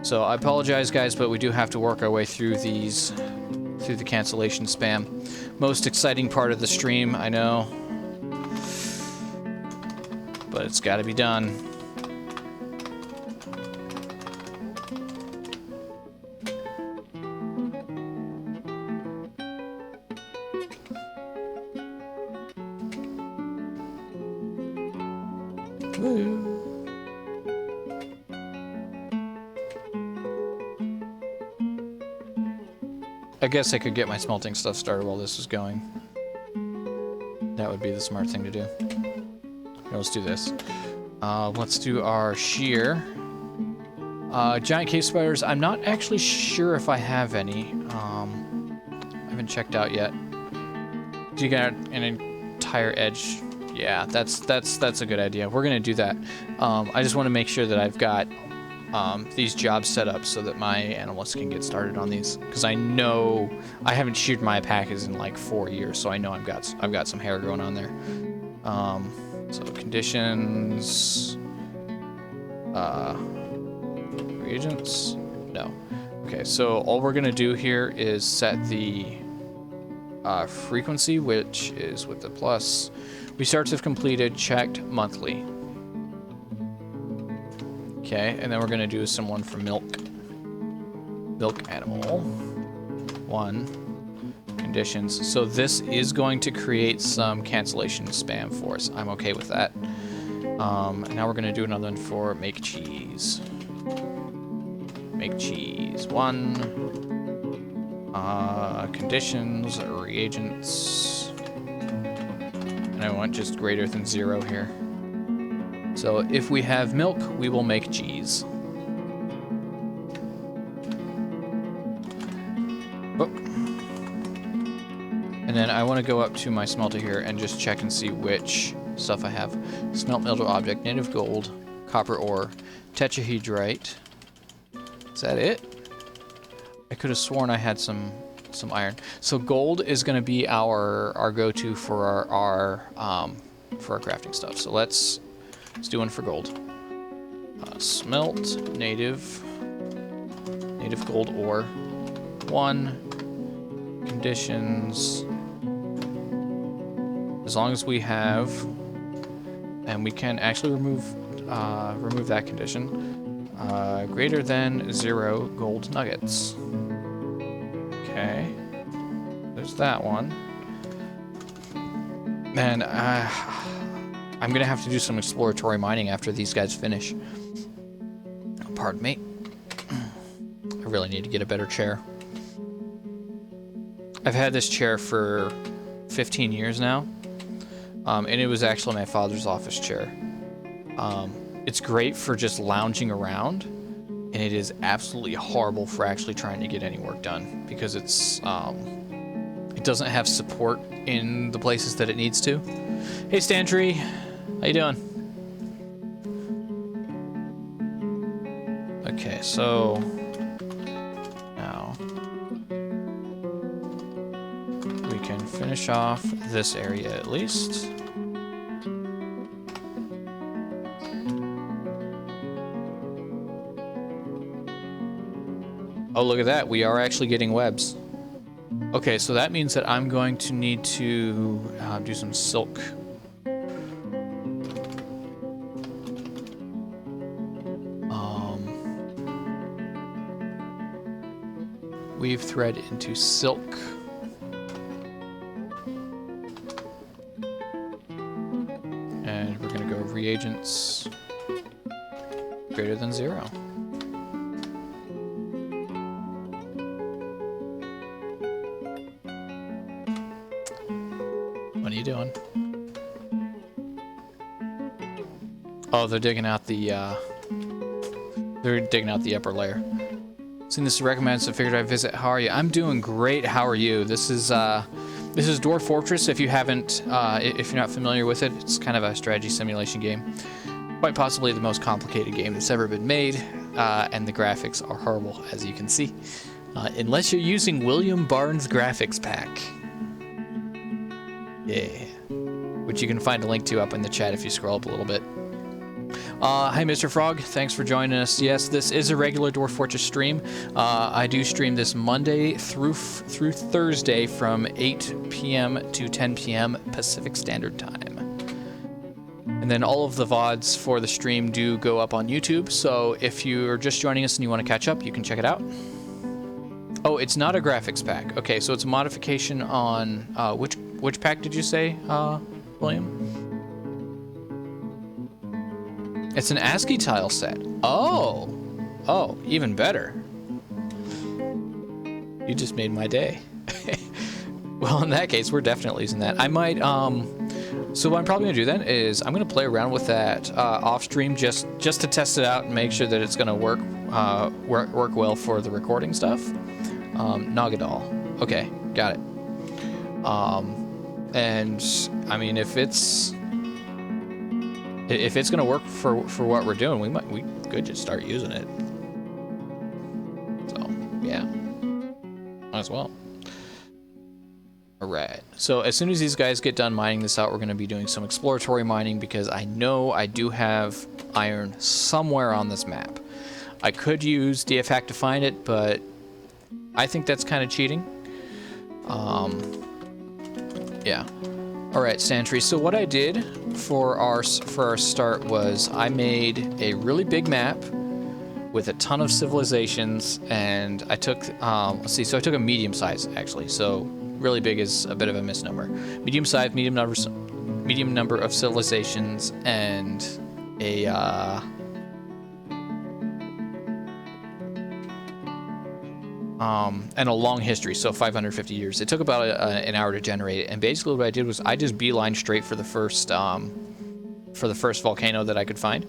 So I apologize, guys, but we do have to work our way through the cancellation spam. Most exciting part of the stream, I know, but it's got to be done. Woo. I guess I could get my smelting stuff started while this is going. That would be the smart thing to do. Okay, let's do this. Let's do our shear. Giant cave spiders, I'm not actually sure if I have any. I haven't checked out yet. Do you got an entire edge? Yeah, that's a good idea. We're gonna do that. I just want to make sure that I've got these jobs set up so that my animalists can get started on these, because I know I haven't sheared my packers in like 4 years, so I know I've got some hair growing on there. So conditions, reagents, no. Okay, so all we're gonna do here is set the frequency, which is with the plus. Restarts if completed, checked monthly. Okay, and then we're gonna do a similar one for milk. Milk animal. 1. Conditions. So this is going to create some cancellation spam for us. I'm okay with that. Now we're gonna do another one for make cheese. Make cheese. 1. Conditions, reagents. And I want just greater than 0 here. So if we have milk, we will make cheese. Oh. And then I want to go up to my smelter here and just check and see which stuff I have. Smelt metal object, native gold, copper ore, tetrahedrite. Is that it? I could have sworn I had some iron. So gold is going to be our go-to for our crafting stuff. So let's do one for gold. Smelt native gold ore. 1. Conditions. As long as we have, and we can actually remove that condition. Greater than 0 gold nuggets. Okay. There's that one. And I'm gonna have to do some exploratory mining after these guys finish. Pardon me. I really need to get a better chair. I've had this chair for 15 years now, and it was actually my father's office chair. It's great for just lounging around, and it is absolutely horrible for actually trying to get any work done, because it doesn't have support in the places that it needs to. Hey Stantree, how you doing? Okay, so now we can finish off this area at least. Oh, look at that. We are actually getting webs. Okay, so that means that I'm going to need to do some silk. Weave thread into silk. And we're going to go reagents greater than 0. What are you doing? Oh, they're digging out the upper layer. Seen this recommended, so figured I'd visit. How are you? I'm doing great. How are you? This is Dwarf Fortress. If you haven't, if you're not familiar with it, it's kind of a strategy simulation game. Quite possibly the most complicated game that's ever been made, and the graphics are horrible, as you can see, unless you're using William Barnes graphics pack. Yeah, which you can find a link to up in the chat if you scroll up a little bit. Hi, Mr. Frog. Thanks for joining us. Yes, this is a regular Dwarf Fortress stream. I do stream this Monday through Thursday from 8 p.m. to 10 p.m. Pacific Standard Time. And then all of the VODs for the stream do go up on YouTube, so if you're just joining us and you want to catch up, you can check it out. Oh, it's not a graphics pack. Okay, so it's a modification on which pack did you say, William? It's an ASCII tile set. Oh, oh, even better. You just made my day. Well, in that case, we're definitely using that. I might so what I'm probably gonna do then is I'm gonna play around with that off stream just to test it out and make sure that it's gonna work well for the recording stuff. Nagadal. Okay, got it. And I mean, if it's gonna work for what we're doing, we could just start using it. So yeah, might as well. Alright, so as soon as these guys get done mining this out, we're going to be doing some exploratory mining because I know I do have iron somewhere on this map. I could use DFHack to find it, but I think that's kind of cheating. Yeah. Alright, Santry, so what I did for our start was I made a really big map with a ton of civilizations, and I took, let's see, so I took a medium size, actually, so really big is a bit of a misnomer. Medium size, medium number of civilizations, and a long history, so 550 years. It took about an hour to generate it, and basically what I did was I just beelined straight for the first volcano that I could find.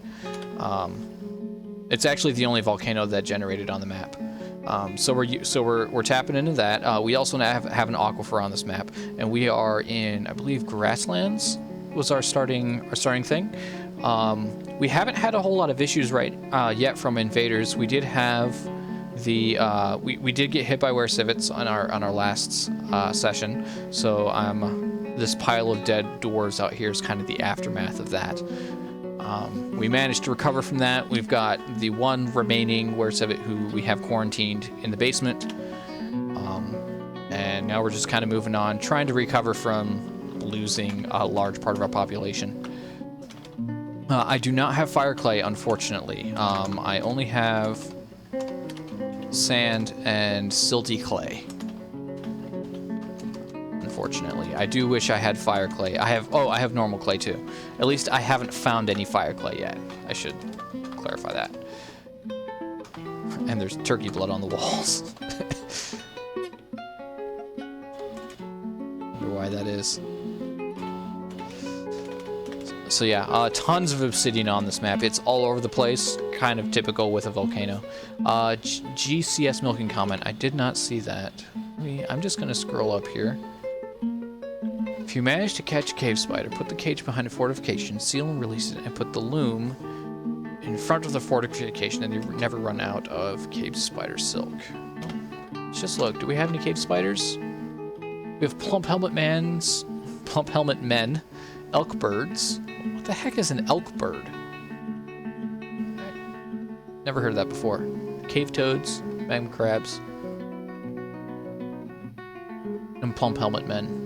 It's actually the only volcano that generated on the map. So we're tapping into that. We also have an aquifer on this map, and we are in, I believe, grasslands was our starting thing. We haven't had a whole lot of issues yet from invaders. We did have the we did get hit by were-civets on our last session. So this pile of dead dwarves out here is kind of the aftermath of that. We managed to recover from that. We've got the one remaining were-civet who we have quarantined in the basement. And now we're just kind of moving on, trying to recover from losing a large part of our population. I do not have fire clay, unfortunately. I only have sand and silty clay. Unfortunately, I do wish I had fire clay. I have normal clay too. At least I haven't found any fire clay yet. I should clarify that. And there's turkey blood on the walls. Wonder why that is. So yeah, tons of obsidian on this map. It's all over the place, kind of typical with a volcano. GCS milking comment. I did not see that. I'm just gonna scroll up here. If you manage to catch a cave spider, put the cage behind a fortification, seal and release it, and put the loom in front of the fortification, and you never run out of cave spider silk. Let's just look. Do we have any cave spiders? We have plump helmet men, elk birds. What the heck is an elk bird? Never heard of that before. Cave toads, magma crabs, and plump helmet men.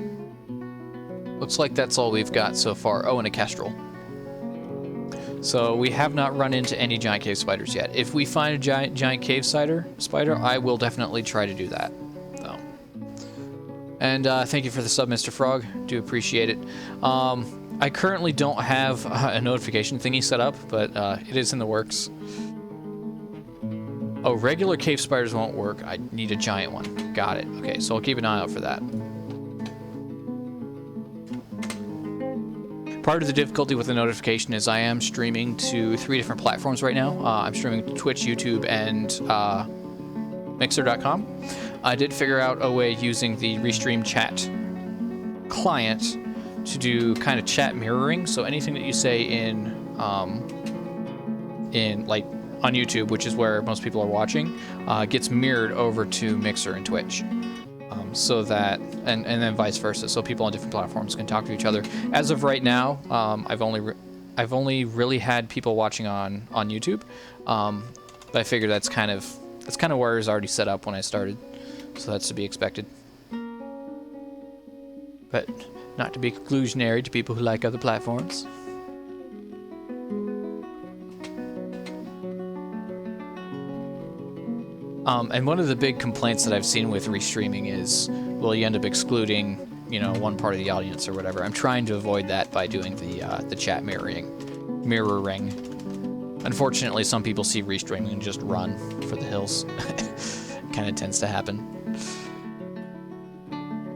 Looks like that's all we've got so far. Oh, and a kestrel. So we have not run into any giant cave spiders yet. If we find a giant cave spider, I will definitely try to do that. So. And thank you for the sub, Mr. Frog. Do appreciate it. I currently don't have a notification thingy set up, but it is in the works. Oh, regular cave spiders won't work. I need a giant one. Got it. Okay, so I'll keep an eye out for that. Part of the difficulty with the notification is I am streaming to 3 different platforms right now. I'm streaming to Twitch, YouTube, and Mixer.com. I did figure out a way using the Restream chat client to do kind of chat mirroring. So anything that you say in like on YouTube, which is where most people are watching, gets mirrored over to Mixer and Twitch. So that, and then vice versa, so people on different platforms can talk to each other. As of right now, I've only really had people watching on YouTube, but I figured that's kind of where it was already set up when I started, so that's to be expected. But not to be exclusionary to people who like other platforms. And one of the big complaints that I've seen with restreaming is, well, you end up excluding, you know, one part of the audience or whatever. I'm trying to avoid that by doing the chat mirroring. Unfortunately, some people see restreaming and just run for the hills. Kind of tends to happen.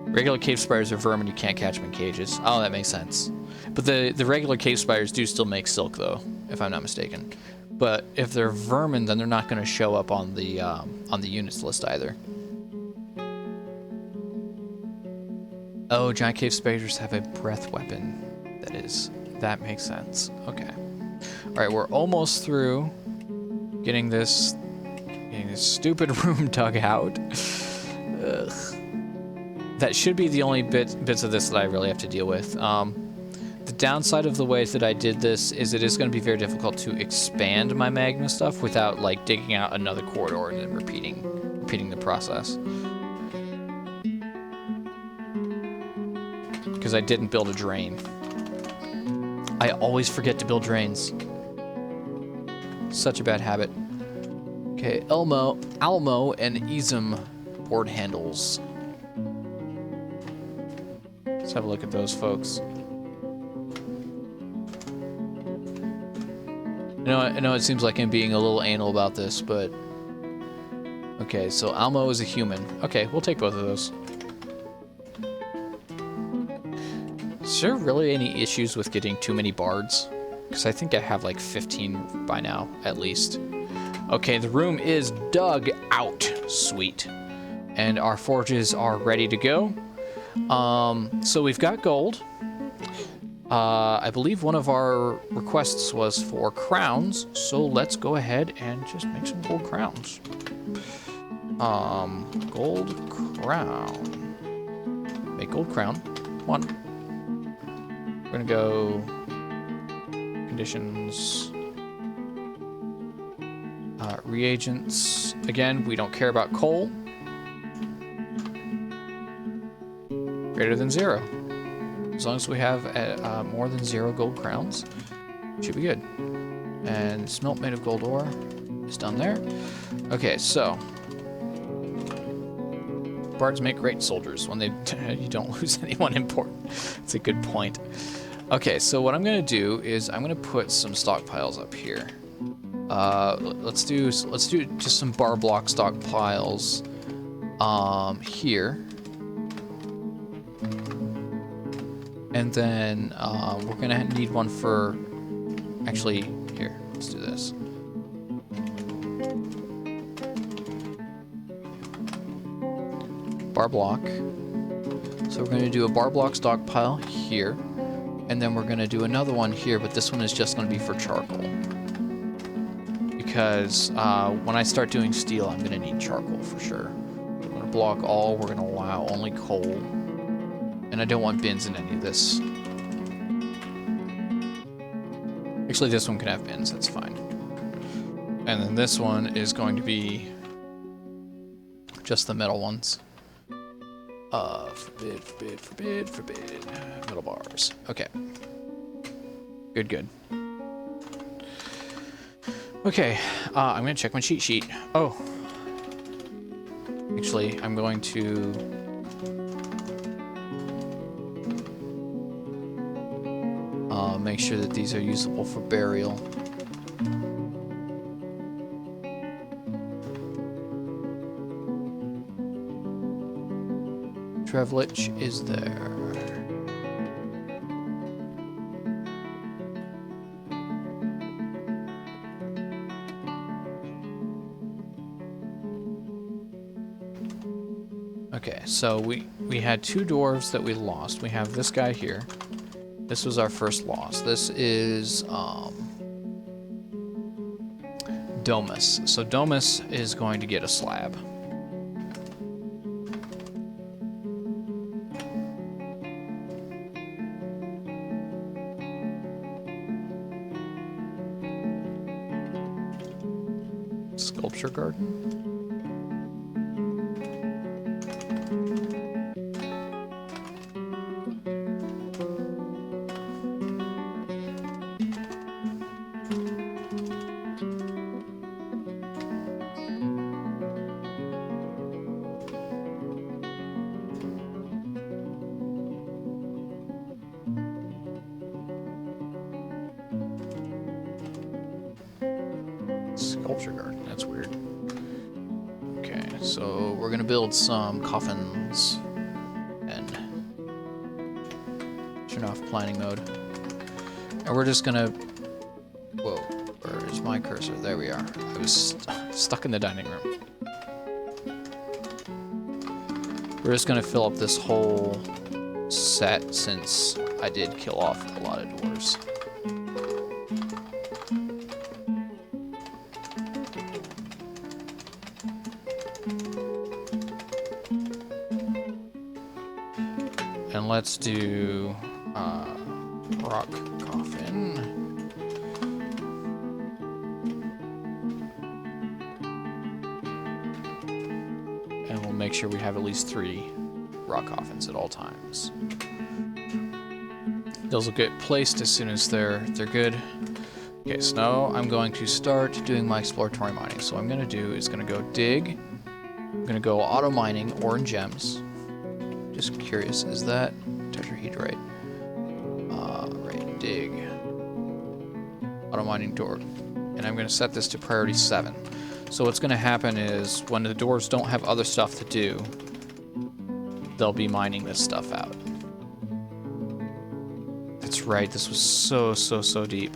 Regular cave spiders are vermin. You can't catch them in cages. Oh, that makes sense. But the regular cave spiders do still make silk, though, if I'm not mistaken. But if they're vermin, then they're not going to show up on the units list either. Oh, giant cave spiders have a breath weapon. That makes sense. Okay. All right, we're almost through getting this stupid room dug out. Ugh. That should be the only bits of this that I really have to deal with. The downside of the way that I did this is it is going to be very difficult to expand my magma stuff without like digging out another corridor and then repeating the process. Because I didn't build a drain. I always forget to build drains. Such a bad habit. Okay, Almo, and Izum board handles. Let's have a look at those folks. I know it seems like I'm being a little anal about this, but... Okay, so Almo is a human. Okay, we'll take both of those. Is there really any issues with getting too many bards? Because I think I have like 15 by now, at least. Okay, the room is dug out. Sweet. And our forges are ready to go. So we've got gold. I believe one of our requests was for crowns, so let's go ahead and just make some gold crowns. Gold crown. Make gold crown. One. We're gonna go conditions. Reagents. Again, we don't care about coal. Greater than 0. As long as we have more than 0 gold crowns, should be good. And smelt made of gold ore is done there. Okay, so bards make great soldiers when you don't lose anyone important. It's a good point. Okay, so what I'm gonna do is I'm gonna put some stockpiles up here. Let's do just some bar block stockpiles here. And then we're gonna need one for, actually, here, let's do this. Bar block. So we're gonna do a bar block stockpile here, and then we're gonna do another one here, but this one is just gonna be for charcoal. Because when I start doing steel, I'm gonna need charcoal for sure. We're gonna block all, we're gonna allow only coal. And I don't want bins in any of this. Actually, this one can have bins, that's fine. And then this one is going to be just the metal ones. Forbid. Metal bars. Okay. Good. Okay, I'm gonna check my cheat sheet. Oh. Actually, I'm going to... make sure that these are usable for burial. Trevlich is there. Okay, so we had 2 dwarves that we lost. We have this guy here. This was our first loss. This is Domus. So Domus is going to get a slab. Sculpture garden. sculpture garden. That's weird. Okay, so we're gonna build some coffins and turn off planning mode. And we're just gonna... Whoa, where's my cursor? There we are. I was stuck in the dining room. We're just gonna fill up this whole set since I did kill off a lot of dwarves. And let's do rock coffin. And we'll make sure we have at least 3 rock coffins at all times. Those will get placed as soon as they're good. Okay, so now I'm going to start doing my exploratory mining. So what I'm gonna do is gonna go dig. I'm gonna go auto mining ore and gems. Just curious, is that tetrahedrite? Right, dig. Auto mining door. And I'm gonna set this to priority 7. So what's gonna happen is when the dwarves don't have other stuff to do, they'll be mining this stuff out. That's right, this was so deep.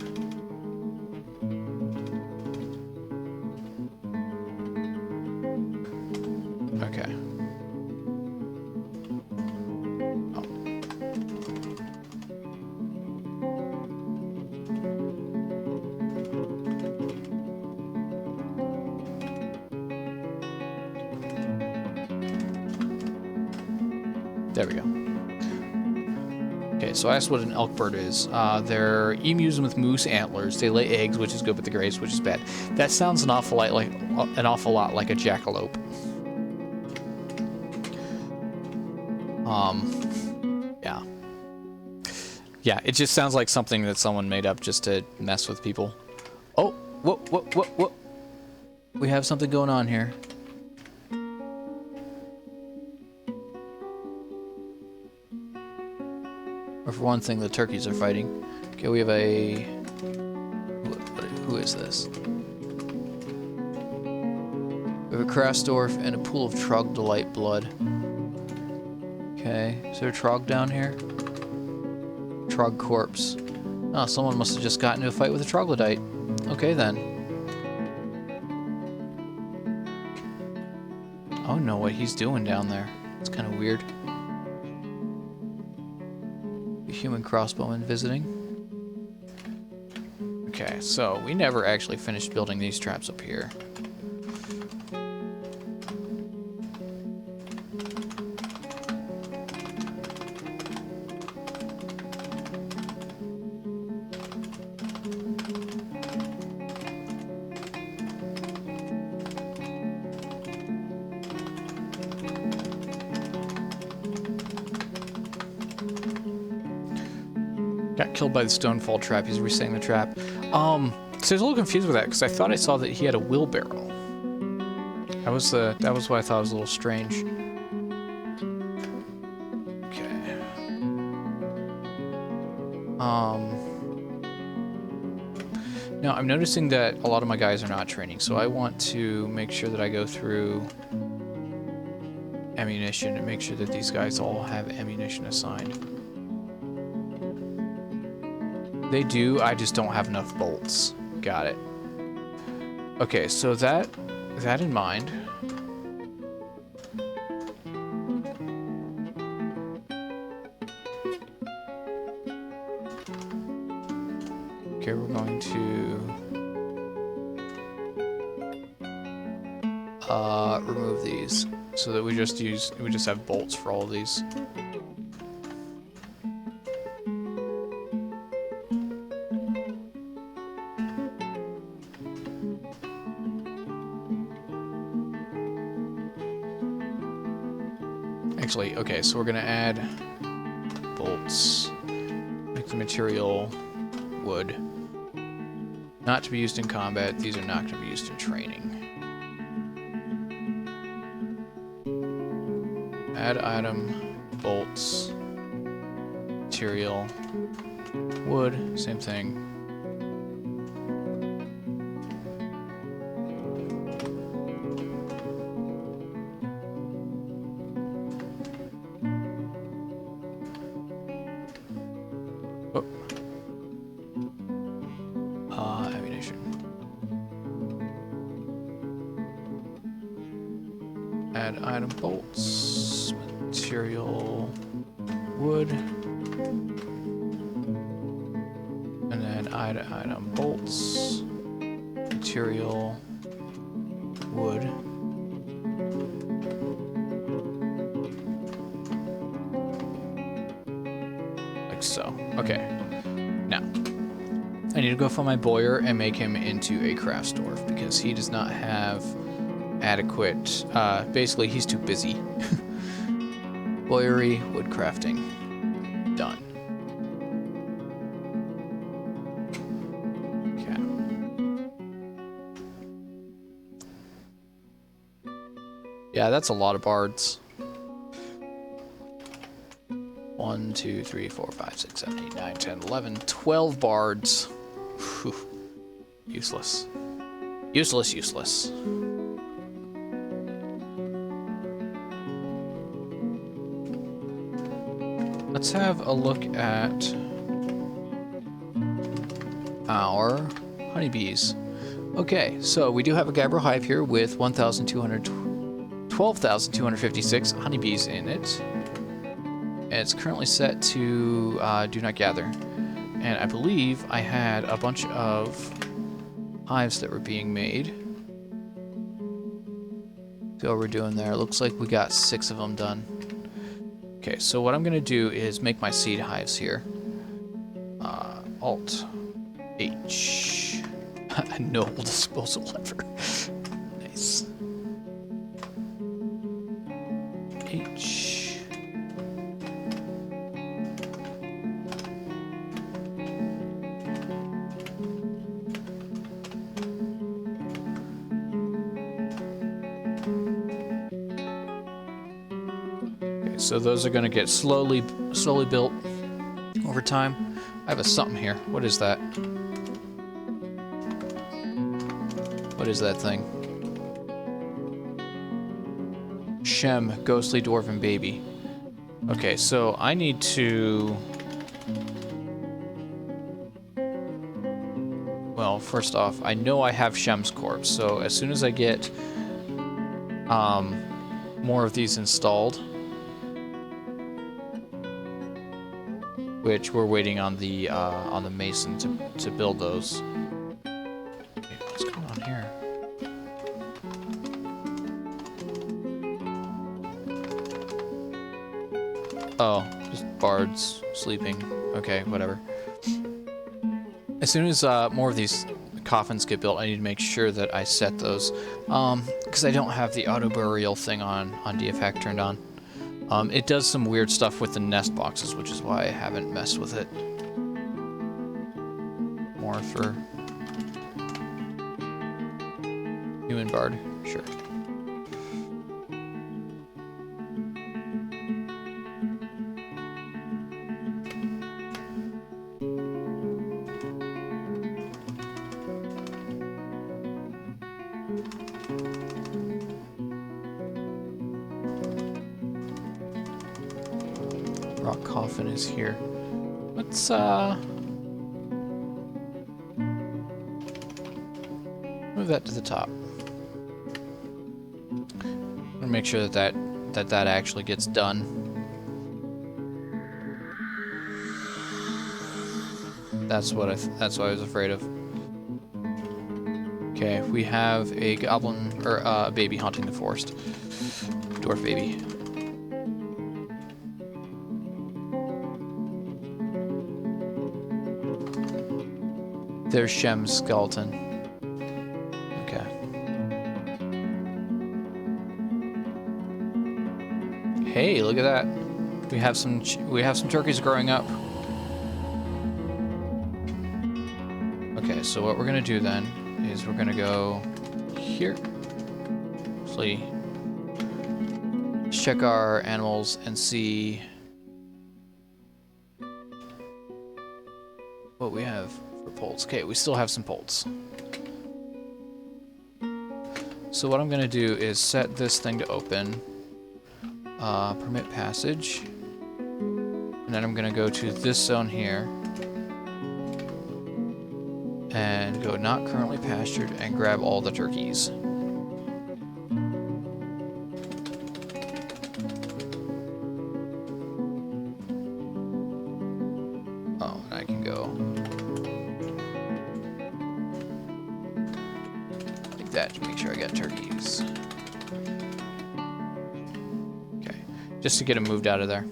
Okay. Oh. There we go. Okay, so I asked what an elk bird is. They're emus with moose antlers. They lay eggs, which is good, but the graves, which is bad. That sounds an awful lot like a jackalope. Yeah. Yeah, it just sounds like something that someone made up just to mess with people. Oh, whoa. We have something going on here. Or for one thing, the turkeys are fighting. Okay, we have a... Who is this? We have a Dwarf and a pool of troglodyte blood. Okay, is there a trog down here? Trog corpse. Oh, someone must have just gotten into a fight with a troglodyte. Okay then. I don't know what he's doing down there. It's kind of weird. A human crossbowman visiting. Okay, so we never actually finished building these traps up here. Got killed by the stonefall trap. He's resetting the trap. So I was a little confused with that because I thought I saw that he had a wheelbarrow. That was what I thought was a little strange. Okay. Now I'm noticing that a lot of my guys are not training, so I want to make sure that I go through ammunition and make sure that these guys all have ammunition assigned. They do, I just don't have enough bolts. Got it. Okay, so that in mind. Okay, we're going to remove these so that we just have bolts for all of these. Actually, okay, so we're gonna add bolts, make the material wood, not to be used in combat. These are not to be used in training. Add item, bolts, material, wood, same thing. Oh. Ammunition. Add item bolts, material, wood, and then add item bolts, material, wood. Like so. Okay. Now, I need to go find my bowyer and make him into a crafts dwarf because he does not have adequate, basically he's too busy. Bowyery, wood crafting, done. Okay. Yeah, that's a lot of bards. 1, 2, 3, 4, 5, 6, 7, 8, 9, 10, 11, 12 bards. Whew. Useless. Useless, useless. Let's have a look at our honeybees. Okay, so we do have a Gabbro hive here with 12,256 honeybees in it. And it's currently set to do not gather. And I believe I had a bunch of hives that were being made. See what we're doing there. Looks like we got 6 of them done. Okay, so what I'm going to do is make my seed hives here. Alt H. No disposal lever. Nice. H. Okay, so those are going to get slowly built over time. I have a something here. What is that? What is that thing? Shem, ghostly dwarven baby. Okay, so I need to... Well, first off, I know I have Shem's corpse, so as soon as I get more of these installed, which we're waiting on the mason to build those. Wait, what's going on here? Oh, just bards sleeping. Okay, whatever. As soon as more of these coffins get built, I need to make sure that I set those, because I don't have the auto burial thing on DFHack turned on. It does some weird stuff with the nest boxes, which is why I haven't messed with it. More for human bard, sure. Rock coffin is here. Let's move that to the top. I'm gonna make sure that actually gets done. That's what I was afraid of. Okay, we have a goblin or a baby haunting the forest. Dwarf baby. There's Shem's skeleton. Okay. Hey, look at that. We have some turkeys growing up. Okay, so what we're gonna do then is we're gonna go here. Actually, let's check our animals and see what we have. Poults. Okay, we still have some poults. So what I'm going to do is set this thing to open. Permit passage. And then I'm going to go to this zone here. And go not currently pastured and grab all the turkeys. Oh, and I can go like that to make sure I got turkeys. Okay, just to get them moved out of there.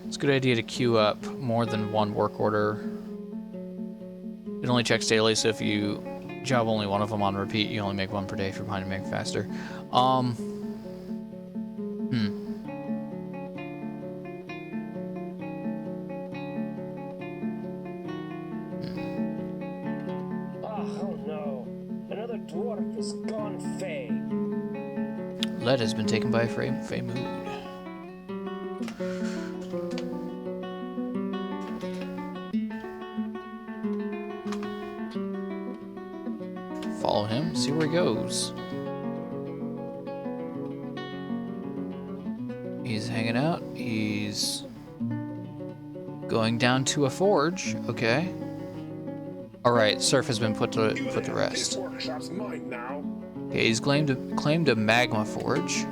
It's a good idea to queue up more than one work order. It only checks daily, so if you job only one of them on repeat, you only make one per day if you're behind to make faster. Oh no, another dwarf is gone fey. Lead has been taken by Fey Mood. Follow him, see where he goes. He's hanging out. He's going down to a forge. Okay. All right, Surf has been put to rest. Okay, he's claimed a magma forge.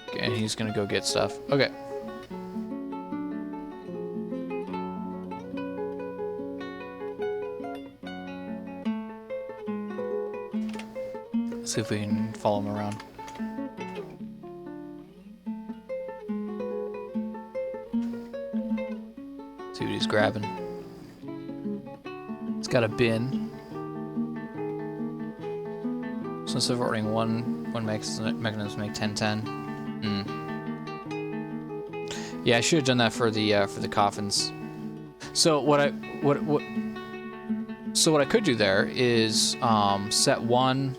Okay, and he's gonna go get stuff. Okay. Let's see if we can follow him around. See what he's grabbing. It's got a bin. So instead of ordering one mechanism make 10-10. Yeah, I should have done that for the coffins. So what I could do there is set one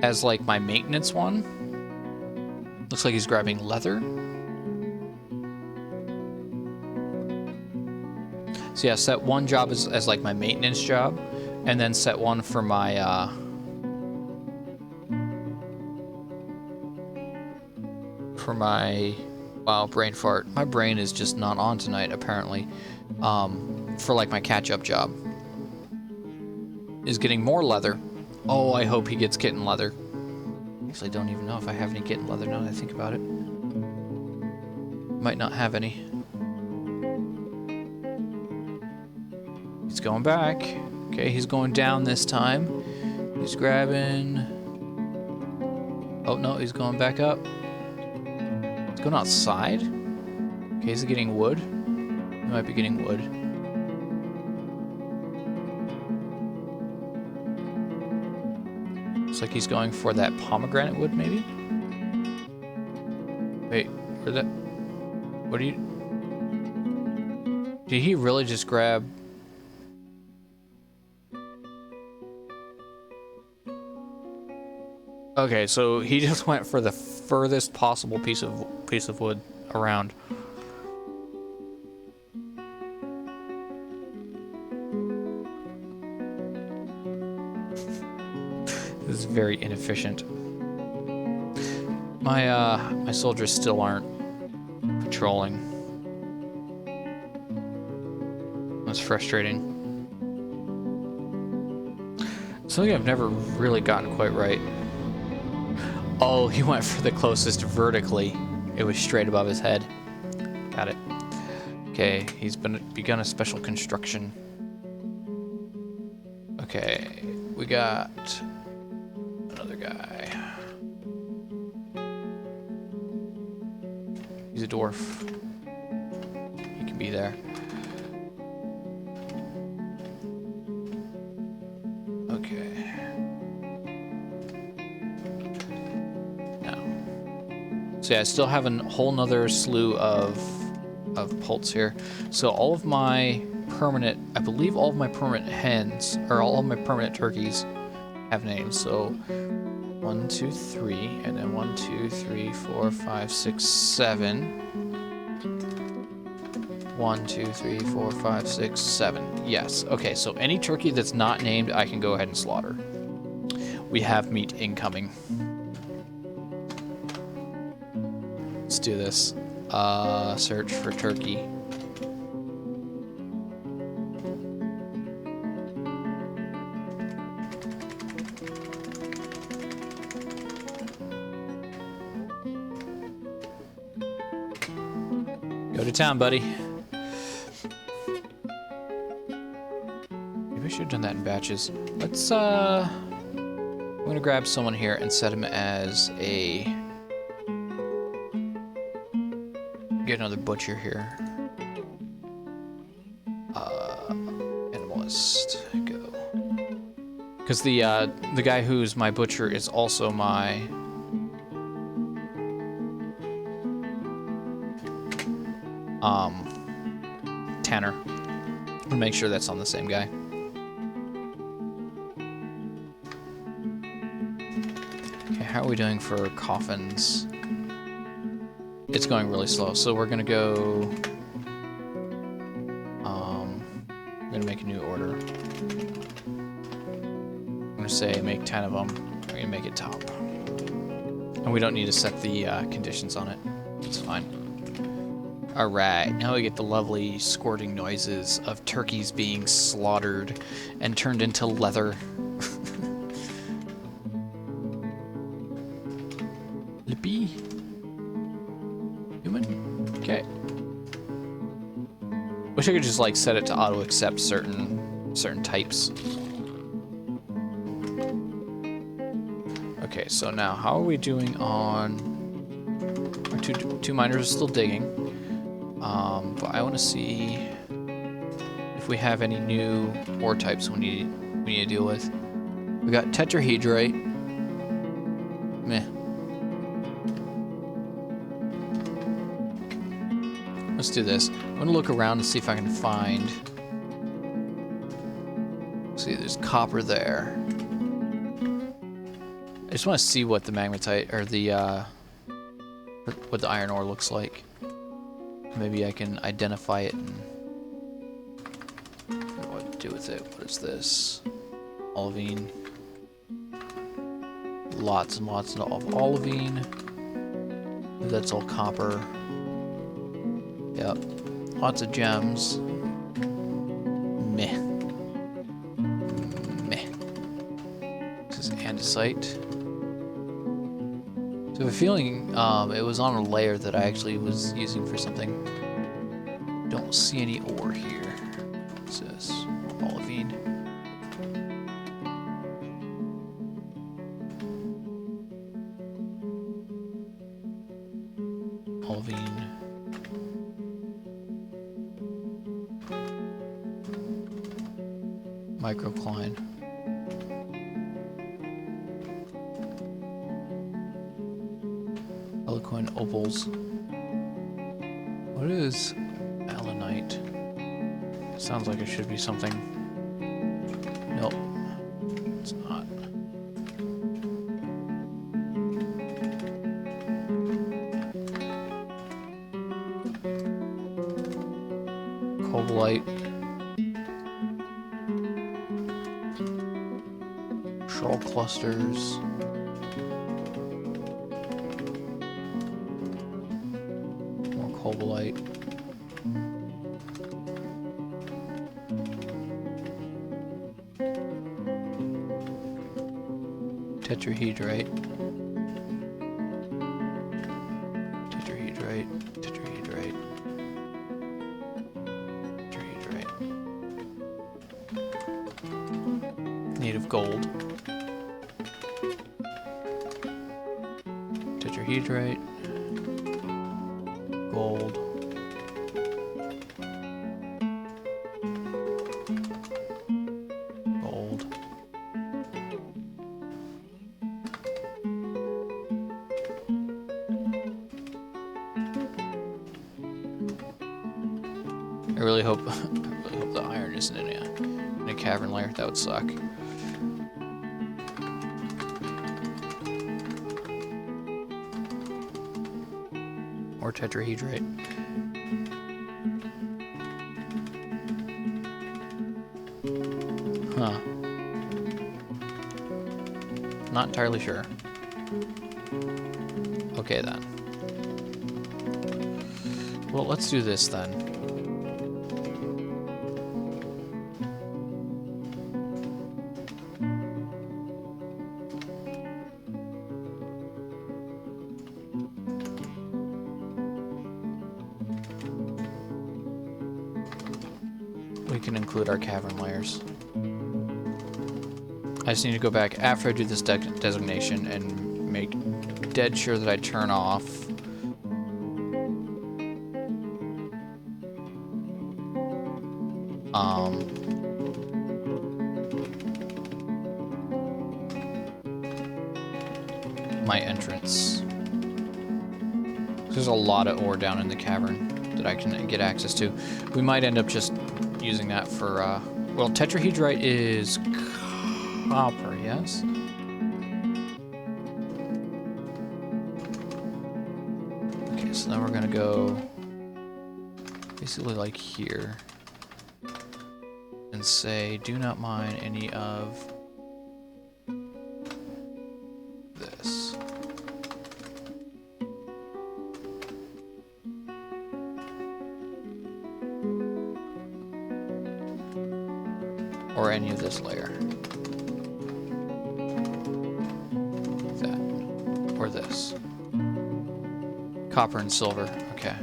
as like my maintenance one. Looks like he's grabbing leather. So yeah, set one job as like my maintenance job, and then set one for my wow, brain fart. My brain is just not on tonight apparently. For like my catch-up job is getting more leather. Oh, I hope he gets kitten leather. Actually, I don't even know if I have any kitten leather now that I think about it. Might not have any. He's going back. Okay, he's going down this time. He's grabbing... Oh, no, he's going back up. He's going outside? Okay, is he getting wood? He might be getting wood. Looks like he's going for that pomegranate wood, maybe? Wait, where'd that... What are you... Did he really just grab... Okay, so he just went for the furthest possible piece of wood around. This is very inefficient. My soldiers still aren't patrolling. That's frustrating. Something I've never really gotten quite right. Oh, he went for the closest vertically. It was straight above his head. Got it. Okay, he's begun a special construction. Okay, we got another guy. He's a dwarf. He can be there. Okay. So yeah, I still have a whole nother slew of poults here. So all of my permanent, I believe all of my permanent hens, or all of my permanent turkeys have names. So 1, 2, 3, and then 1, 2, 3, 4, 5, 6, 7. 1, 2, 3, 4, 5, 6, 7. Yes. Okay, so any turkey that's not named, I can go ahead and slaughter. We have meat incoming. Let's do this. Search for turkey. Go to town, buddy. Maybe I should have done that in batches. Let's, I'm gonna grab someone here and set him as a... Get another butcher here. Animalist, go. Because the guy who's my butcher is also my... Tanner. I'll make sure that's on the same guy. Okay, how are we doing for coffins? It's going really slow, so we're gonna go... I'm gonna make a new order. I'm gonna say make 10 of them. We're gonna make it top. And we don't need to set the conditions on it. It's fine. Alright, now we get the lovely squirting noises of turkeys being slaughtered and turned into leather. Lippy? Human? Okay. Wish I could just like set it to auto accept certain types. Okay, so now how are we doing on our two miners are still digging. But I want to see if we have any new ore types we need to deal with. We got tetrahedrite. Meh. Let's do this. I'm gonna look around and see if I can find. See, there's copper there. I just want to see what the magnetite or the what the iron ore looks like. Maybe I can identify it and what to do with it. What is this? Olivine. Lots and lots of olivine. That's all copper. Yep. Lots of gems. Meh. Meh. This is andesite. So I have a feeling it was on a layer that I actually was using for something. Don't see any ore here. What's this? Olivine. Olivine. Microcline. Eloquent opals. What is allanite? Sounds like it should be something. Nope. It's not. Cobalite. Shoal clusters. Cobalite. Tetrahedrite. Tetrahedrite. Tetrahedrite. Tetrahedrite. Native gold. Tetrahedrite. Gold. Gold. I really hope the iron isn't in a cavern layer. That would suck. Or tetrahedrite. Huh. Not entirely sure. Okay then. Well, let's do this then. We can include our cavern layers. I just need to go back after I do this designation and make dead sure that I turn off my entrance. There's a lot of ore down in the cavern that I can get access to. We might end up just using that for, well, tetrahedrite is copper, yes? Okay, so now we're gonna go basically like here and say, do not mine any of this. Or any of this layer. That. Or this. Copper and silver. Okay.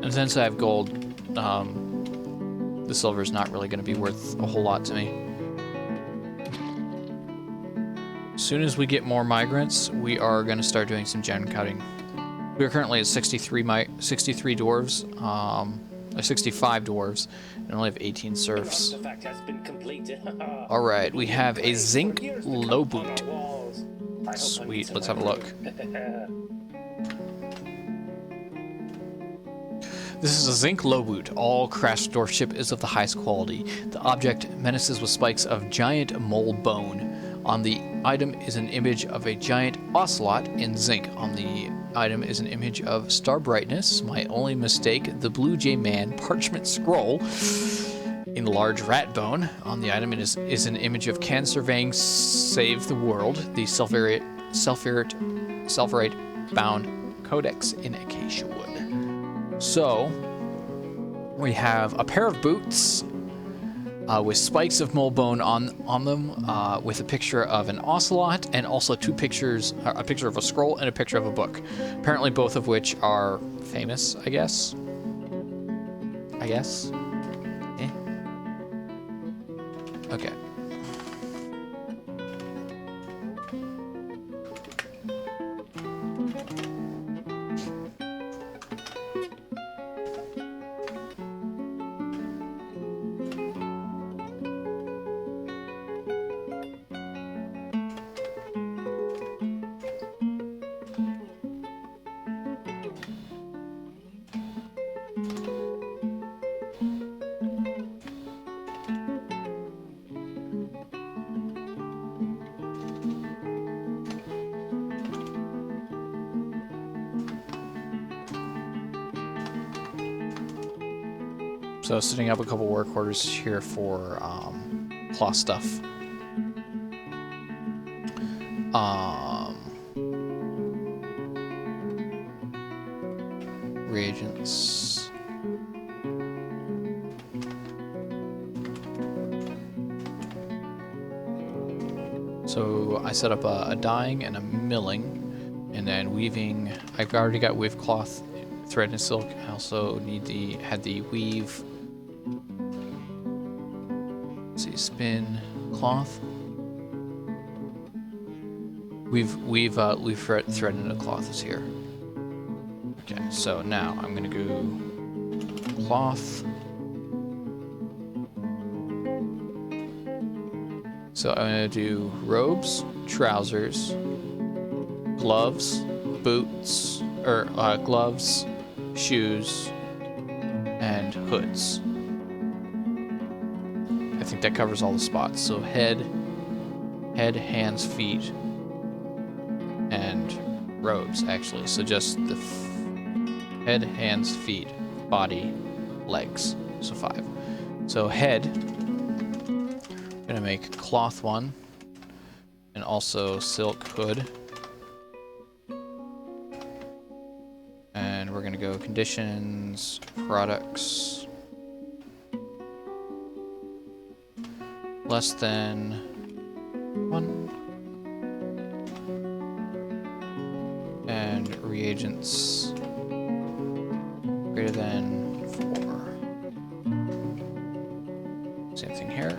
And since I have gold, the silver is not really going to be worth a whole lot to me. As soon as we get more migrants, we are going to start doing some gen cutting. We are currently at 63 dwarves, 65 dwarves, and only have 18 serfs. Alright, we have a zinc low boot. Sweet, let's have a look. This is a zinc low boot. All crashed dwarf ship is of the highest quality. The object menaces with spikes of giant mole bone. On the item is an image of a giant ocelot in zinc. On the item is an image of star brightness, my only mistake, the blue jay man parchment scroll in large rat bone. On the item is an image of can surveying save the world, the sulfurite bound codex in acacia wood. So we have a pair of boots with spikes of mole bone on them, with a picture of an ocelot, and also two pictures, a picture of a scroll and a picture of a book. Apparently both of which are famous, I guess. Eh? Okay. So setting up a couple work orders here for cloth stuff. Reagents. So I set up a dyeing and a milling, and then weaving. I've already got weave cloth, thread and silk. I also need had the weave. Let's see, spin cloth. Weave thread into cloth is here. Okay, so now I'm gonna go cloth. So I'm gonna do robes, trousers, gloves, boots, or gloves, shoes, and hoods. I think that covers all the spots. So head, hands, feet, and robes, actually. So just the head, hands, feet, body, legs. So 5. So head Gonna make cloth one, and also silk hood. And we're gonna go conditions, products, less than 1, and reagents greater than 4. Same thing here.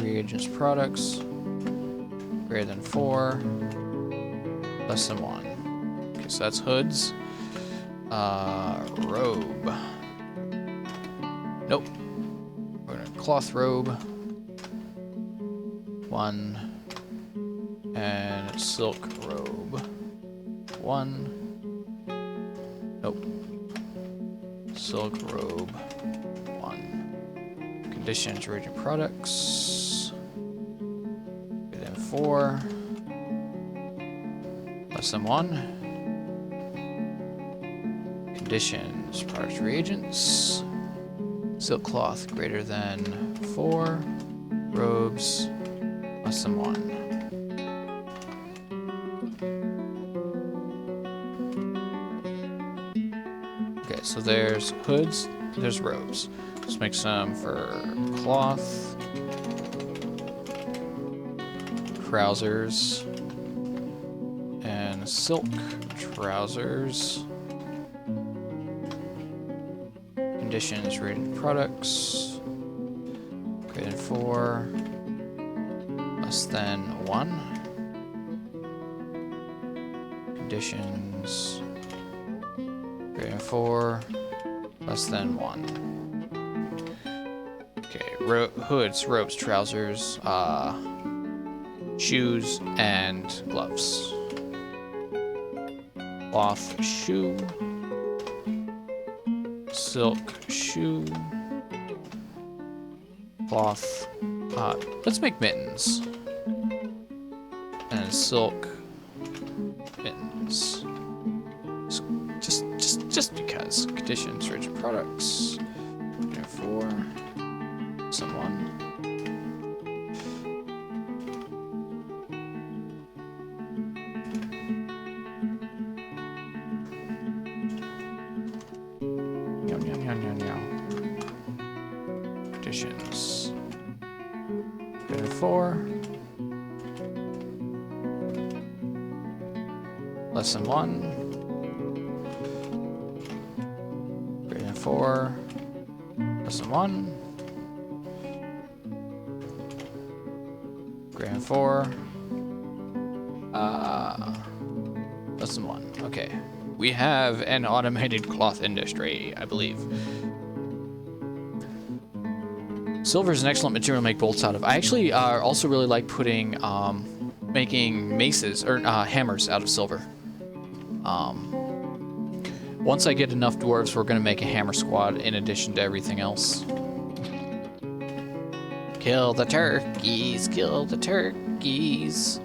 Reagents products greater than 4, less than 1. Okay, so that's hoods. Robe. Nope. We're gonna cloth robe. 1. And silk robe. 1. Nope. Silk robe. 1. Conditions, reagent products. Greater than 4. Less than 1. Conditions, products, reagents. Silk cloth greater than 4. Robes less than 1. Okay, so there's hoods, there's robes. Let's make some for cloth, trousers, and silk trousers. Conditions, rated products, greater than 4, less than 1. Conditions, greater than 4, less than 1. Okay, hoods, robes, trousers, shoes, and gloves. Cloth shoe. Silk shoe. Cloth. Let's make mittens. And silk mittens. Just because. Conditions, rigid products. Therefore, someone. Conditions. Greater than 4. Less than 1. Greater than 4. Less than 1. Greater than 4. Less than 1. Okay. We have an automated cloth industry, I believe. Silver is an excellent material to make bolts out of. I actually also really like putting, making maces, or hammers out of silver. Once I get enough dwarves, we're going to make a hammer squad in addition to everything else. Kill the turkeys, kill the turkeys.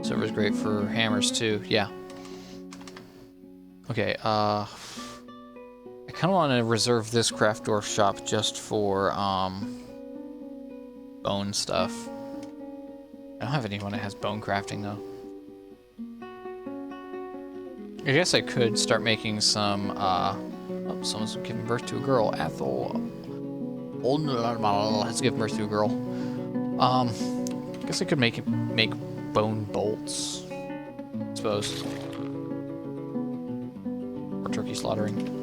Silver's great for hammers too, yeah. Okay, I kind of want to reserve this craft dwarf shop just for bone stuff. I don't have anyone that has bone crafting though. I guess I could start making some, oh, someone's giving birth to a girl. Ethel has given birth to a girl. I guess I could make bone bolts, I suppose. Or turkey slaughtering.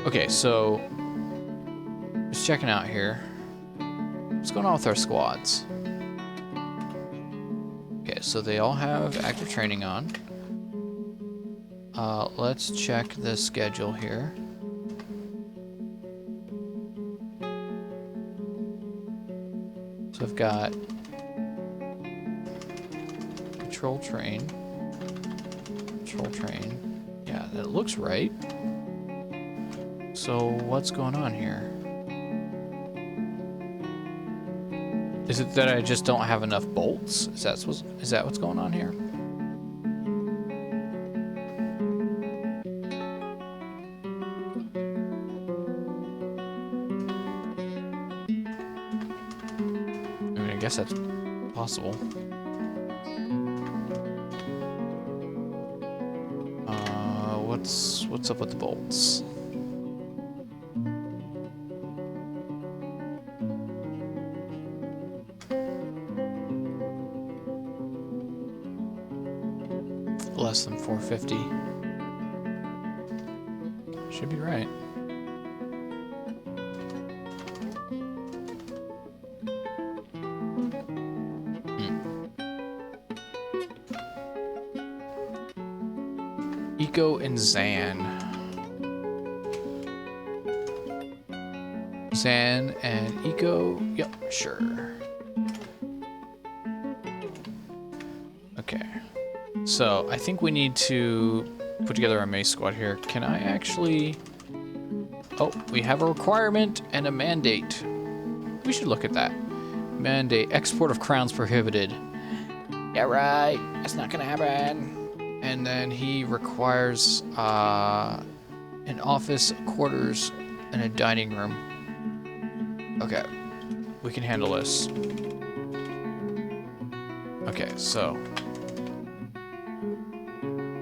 Okay, so just checking out here. What's going on with our squads? Okay, so they all have active training on. Let's check the schedule here. So I've got Control train. Yeah, that looks right. So what's going on here? Is it that I just don't have enough bolts? Is that what's going on here? I mean, I guess that's possible. What's up with the bolts? Less than 450. Should be right. Eco and Zan. Zan and Eco. Yep, sure. Okay. So, I think we need to put together a mace squad here. Can I actually... Oh, we have a requirement and a mandate. We should look at that. Mandate. Export of crowns prohibited. Yeah, right. That's not gonna happen. And then he requires an office, quarters, and a dining room. Okay. We can handle this. Okay, so...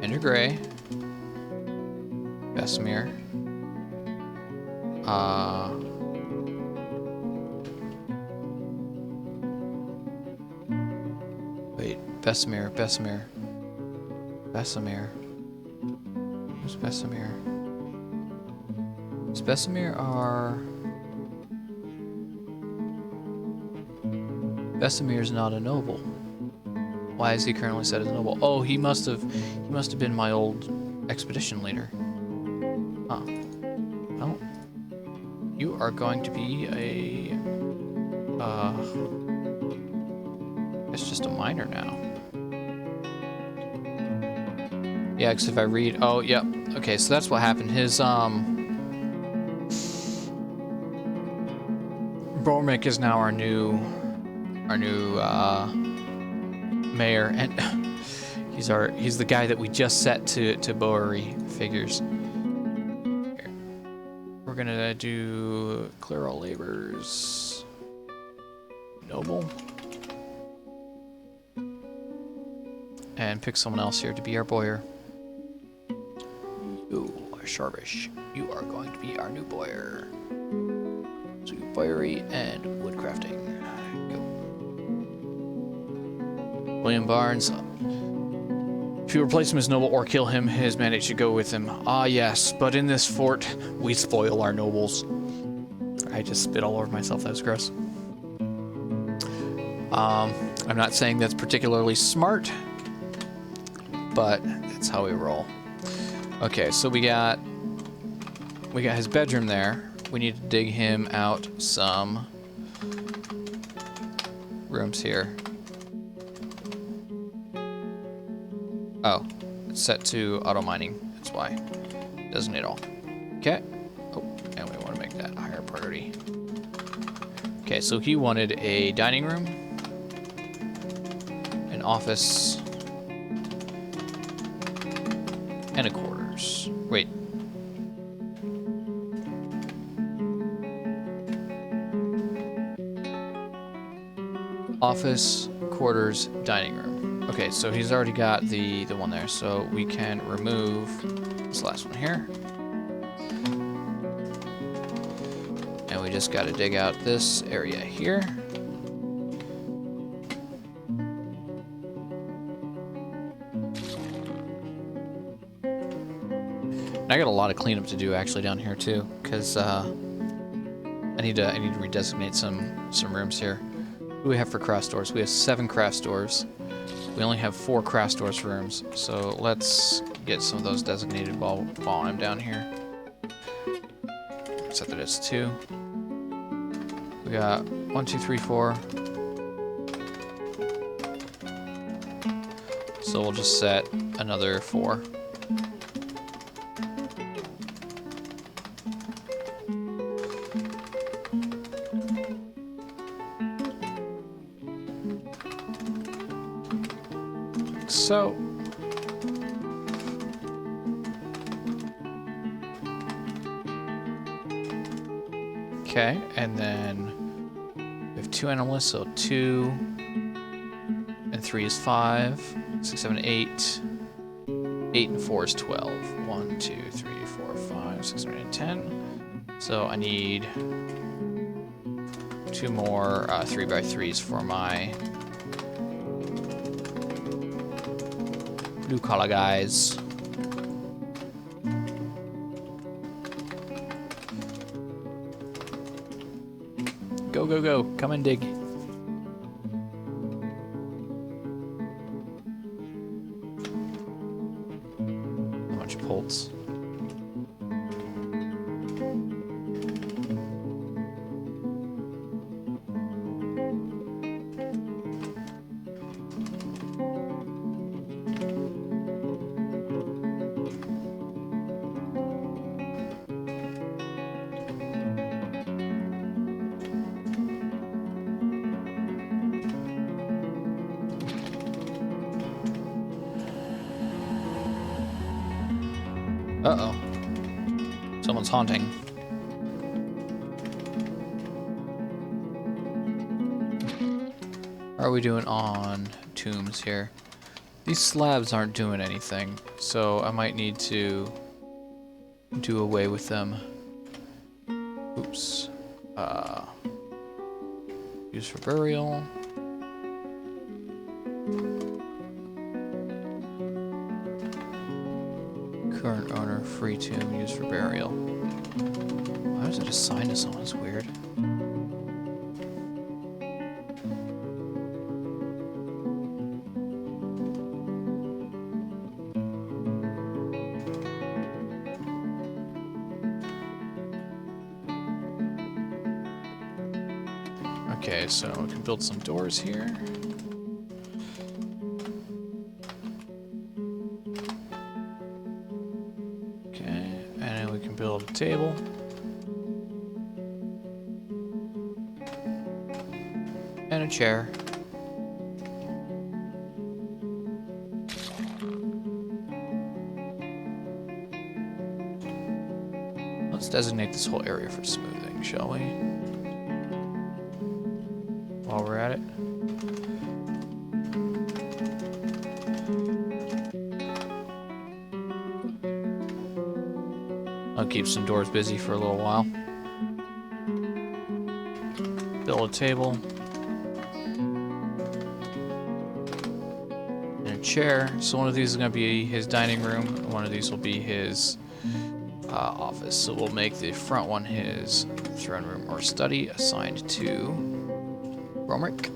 Ender Gray. Bessemer. Wait, Bessemer. Who's Bessemer? Is Bessemer our... Bessemer's not a noble. Why is he currently set as a noble? Oh, he must have been my old expedition leader. Huh. Well, you are going to be a... it's just a miner now. Yeah, because if I read... Oh, yep. Okay, so that's what happened. His, Bormick is now our new, mayor, and he's the guy that we just set to Bowery figures. Here. We're gonna do clear all labors. Noble. And pick someone else here to be our boyer. Ooh, Sharvish. You are going to be our new boyer. So boyery and woodcrafting. Go. William Barnes. If you replace him as noble or kill him, his mandate should go with him. Ah, yes, but in this fort, we spoil our nobles. I just spit all over myself. That was gross. I'm not saying that's particularly smart, but that's how we roll. Okay, so we got his bedroom there. We need to dig him out some rooms here. Oh, it's set to auto mining. That's why. Doesn't it all? Okay. Oh, and we want to make that a higher priority. Okay, so he wanted a dining room, an office, and a quarters. Wait. Office, quarters, dining room. Okay, so he's already got the one there, so we can remove this last one here. And we just got to dig out this area here. And I got a lot of cleanup to do actually down here too, because I need to redesignate some rooms here. What do we have for craft stores? We have 7 craft stores. We only have 4 craft stores rooms, so let's get some of those designated while I'm down here. Set that as 2. We got 1, 2, 3, 4. So we'll just set another 4. so. Okay, and then we have 2 animalists, so 2 and 3 is 5, 6, 7, 8. 8 and 4 is 12. 1, 2, 3, 4, 5, 6, 7, 8, 10. So I need 2 more 3x3s for my blue collar guys. Go, go, go. Come and dig. A bunch of bolts. Uh-oh. Someone's haunting. How are we doing on tombs here? These slabs aren't doing anything, so I might need to do away with them. Oops. Use for burial. Current owner, free tomb, used for burial. Why is it assigned to someone? It's weird. Okay, so we can build some doors here. Build a table. And a chair. Let's designate this whole area for smoothing, shall we? While we're at it. I'll keep some doors busy for a little while. Build a table. And a chair. So one of these is going to be his dining room. And one of these will be his office. So we'll make the front one his throne room or study, assigned to Romerick.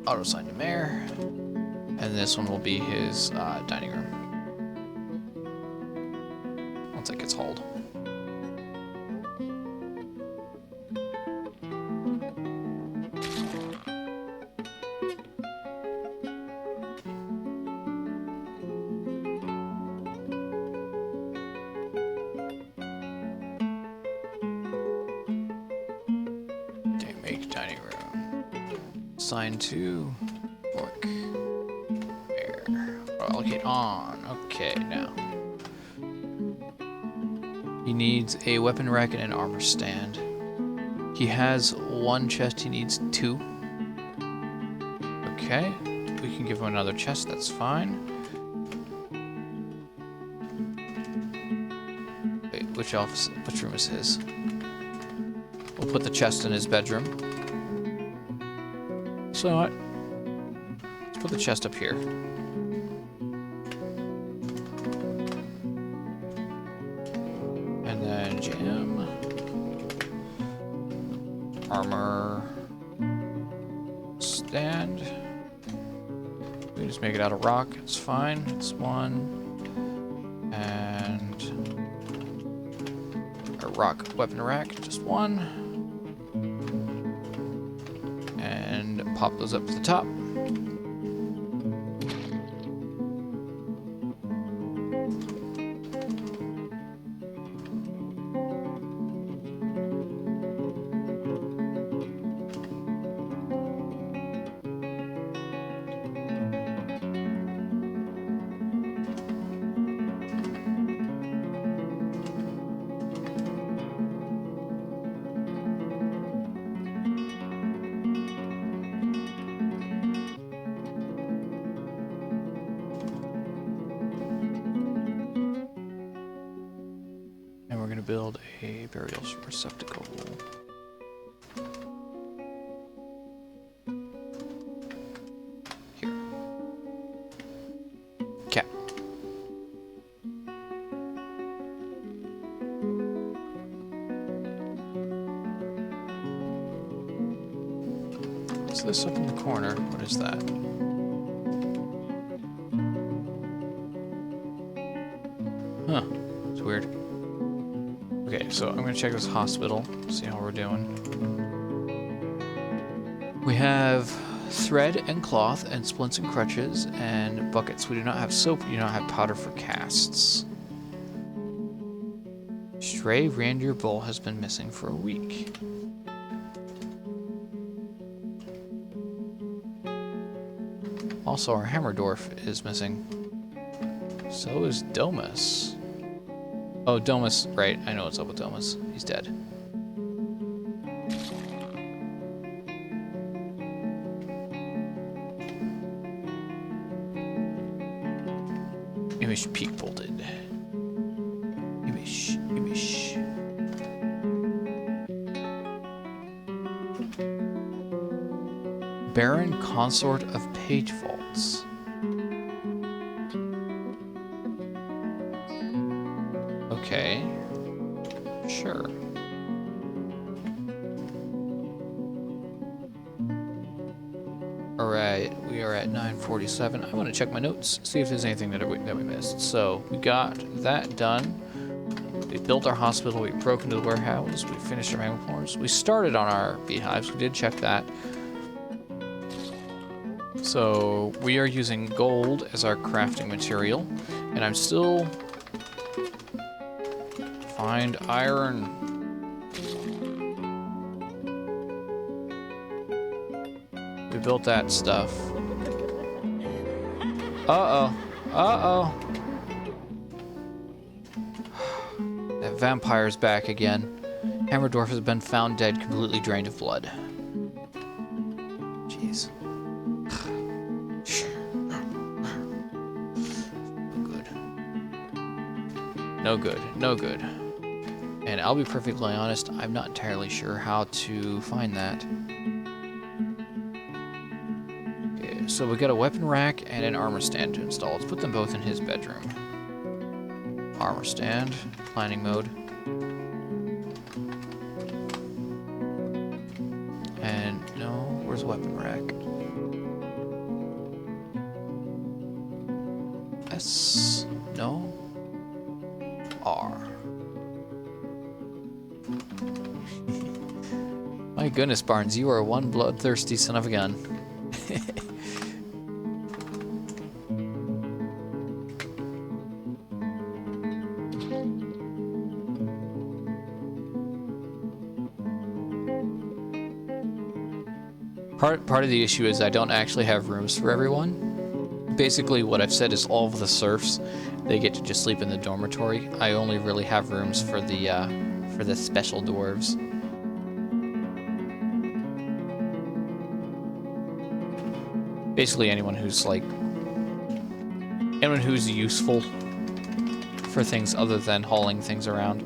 Auto assigned to Mayor. And this one will be his dining room. Once it gets hauled. Dining room. Assigned to work. Where? Allocate on. Okay, now. He needs a weapon rack and an armor stand. He has 1 chest, he needs 2. Okay, we can give him another chest, that's fine. Wait, which room is his? We'll put the chest in his bedroom. So you know what? Let's put the chest up here. And then jam. Armor. Stand. We just make it out of rock. It's fine. It's 1. And a rock weapon rack. Just 1. Pop those up to the top. going to build a burial receptacle. Here. Cat. What's this up in the corner? What is that? Huh. It's weird. Okay, so I'm gonna check this hospital, see how we're doing. We have thread and cloth and splints and crutches and buckets. We do not have soap, we do not have powder for casts. Stray reindeer bull has been missing for a week. Also, our hammer dwarf is missing. So is Domus. Oh, Domus, right. I know what's up with Domus. He's dead. Imish peak bolted. Imish. Baron consort of page vaults. Okay. Sure. Alright, we are at 9:47. I want to check my notes, see if there's anything that we missed. So, we got that done. We built our hospital, we broke into the warehouse, we finished our mammal farms. We started on our beehives, we did check that. So, we are using gold as our crafting material, and I'm still... Find iron. We built that stuff. Uh-oh. Uh-oh. That vampire's back again. Hammerdorf has been found dead, completely drained of blood. Jeez. No good. No good. And I'll be perfectly honest, I'm not entirely sure how to find that. Okay, so we got a weapon rack and an armor stand to install. Let's put them both in his bedroom. Armor stand, planning mode. And no, where's weapon rack? S, no, R. My goodness, Barnes, you are one bloodthirsty son of a gun. Part of the issue is I don't actually have rooms for everyone. Basically, what I've said is all of the serfs, they get to just sleep in the dormitory. I only really have rooms for the special dwarves. Basically, anyone who's useful for things other than hauling things around.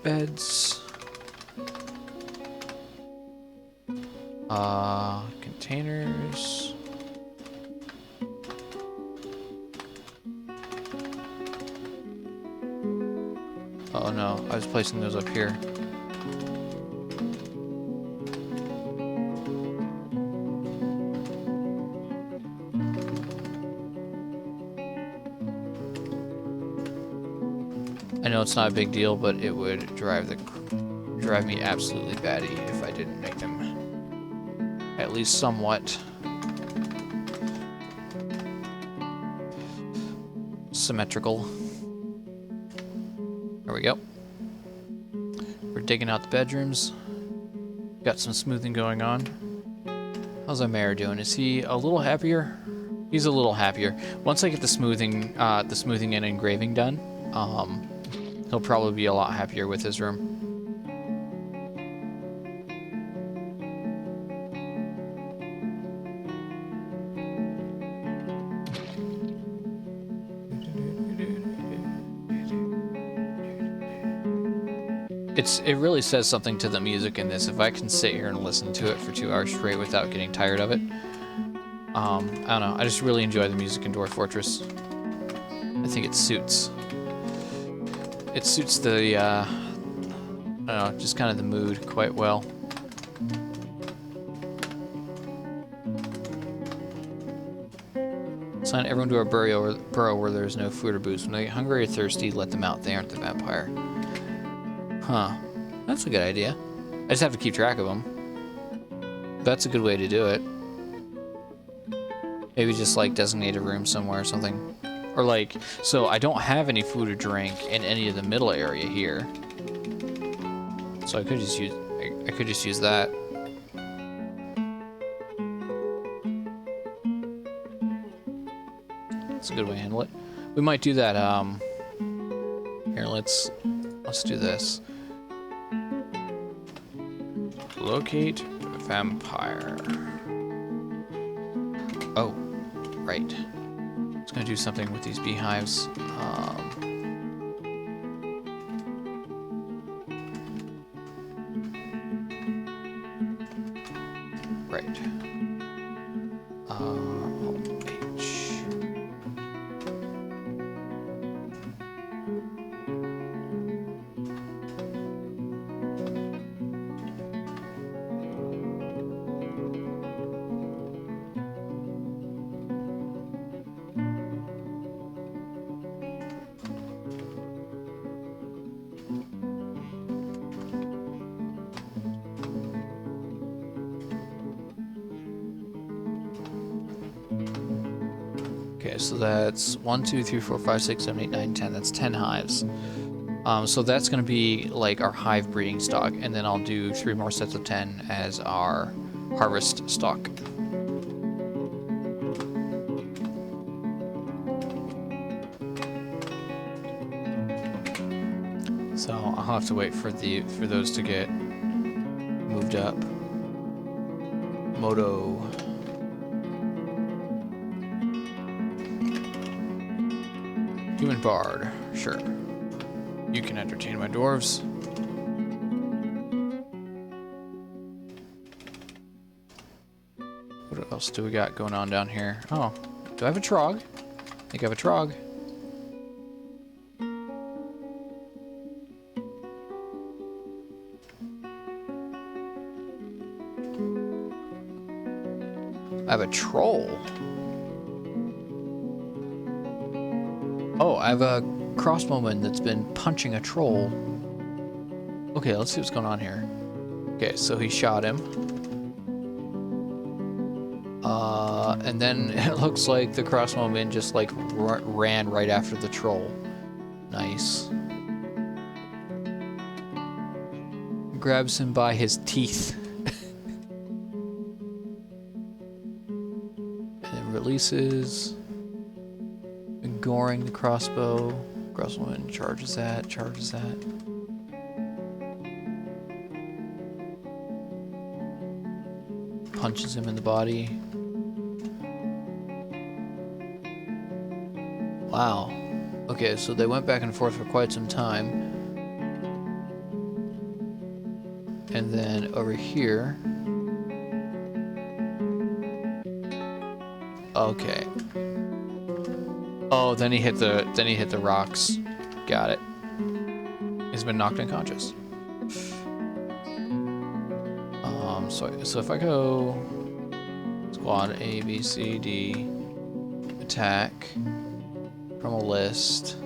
Beds. Containers. Oh no, I was placing those up here. I know it's not a big deal, but it would drive me absolutely batty if I didn't make them at least somewhat symmetrical. There we go. We're digging out the bedrooms. Got some smoothing going on. How's our mayor doing? Is he a little happier? He's a little happier. Once I get the smoothing and engraving done, he'll probably be a lot happier with his room. it really says something to the music in this. If I can sit here and listen to it for 2 hours straight without getting tired of it, I don't know. I just really enjoy the music in Dwarf Fortress. I think it suits the I don't know, just kind of the mood quite well. Assign everyone to a burrow where there's no food or booze. When they get hungry or thirsty, let them out. They aren't the vampire. Huh. That's a good idea. I just have to keep track of them. That's a good way to do it. Maybe just like designate a room somewhere or something. Or like, so I don't have any food or drink in any of the middle area here. So I could just use that. That's a good way to handle it. We might do that, here, let's do this. Locate vampire. Oh, right. I was gonna do something with these beehives. Right. H. Okay, so that's 1, 2, 3, 4, 5, 6, 7, 8, 9, 10. That's 10 hives. So that's going to be like our hive breeding stock, and then I'll do 3 more sets of 10 as our harvest stock. So I'll have to wait for those to get moved up. Moto. Human Bard, sure. You can entertain my dwarves. What else do we got going on down here? Oh, do I have a trog? I think I have a trog. I have a troll. Oh, I have a crossbowman that's been punching a troll. Okay, let's see what's going on here. Okay, so he shot him. And then it looks like the crossbowman just like ran right after the troll. Nice. Grabs him by his teeth. And then releases. Goring the crossbow. Crossbowman charges that. Punches him in the body. Wow. Okay, so they went back and forth for quite some time. And then over here. Okay. Oh, then he hit the rocks. Got it. He's been knocked unconscious. So if I go squad A, B, C, D, attack from a list.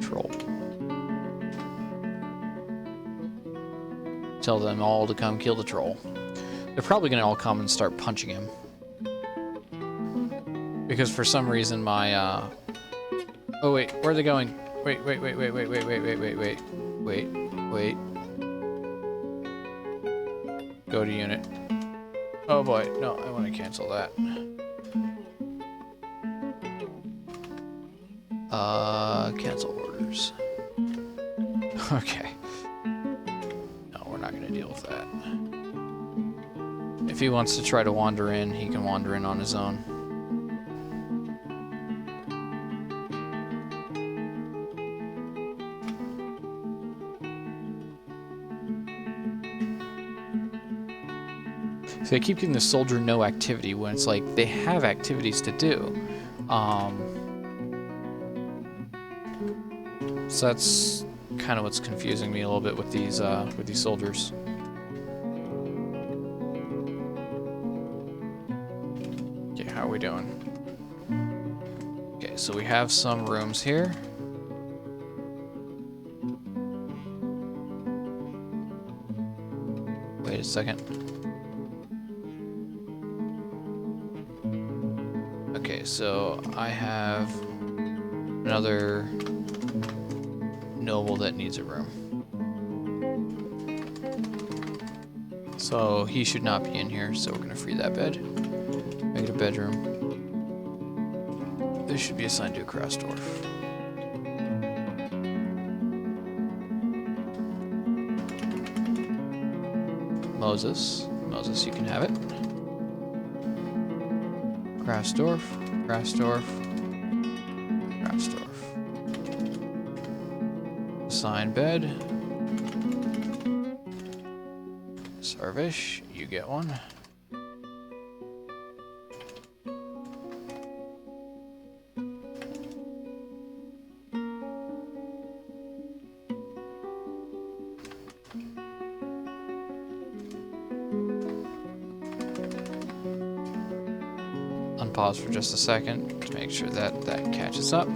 Troll. Tell them all to come kill the troll. They're probably gonna all come and start punching him. Because for some reason my, oh wait, where are they going? Wait. Go to unit. Oh boy, no, I want to cancel that. Cancel orders. Okay. No, we're not gonna deal with that. If he wants to try to wander in, he can wander in on his own. So they keep getting the soldier no activity when it's like they have activities to do. So that's kind of what's confusing me a little bit with these soldiers. Okay, how are we doing? Okay, so we have some rooms here. Wait a second. Okay, so I have another noble that needs a room. So he should not be in here, so we're gonna free that bed. Make it a bedroom. This should be assigned to a cross dwarf. Moses, you can have it. Grasdorf, Grasdorf, Grasdorf. Assign bed. Sarvish, you get one. Unpause for just a second to make sure that that catches up.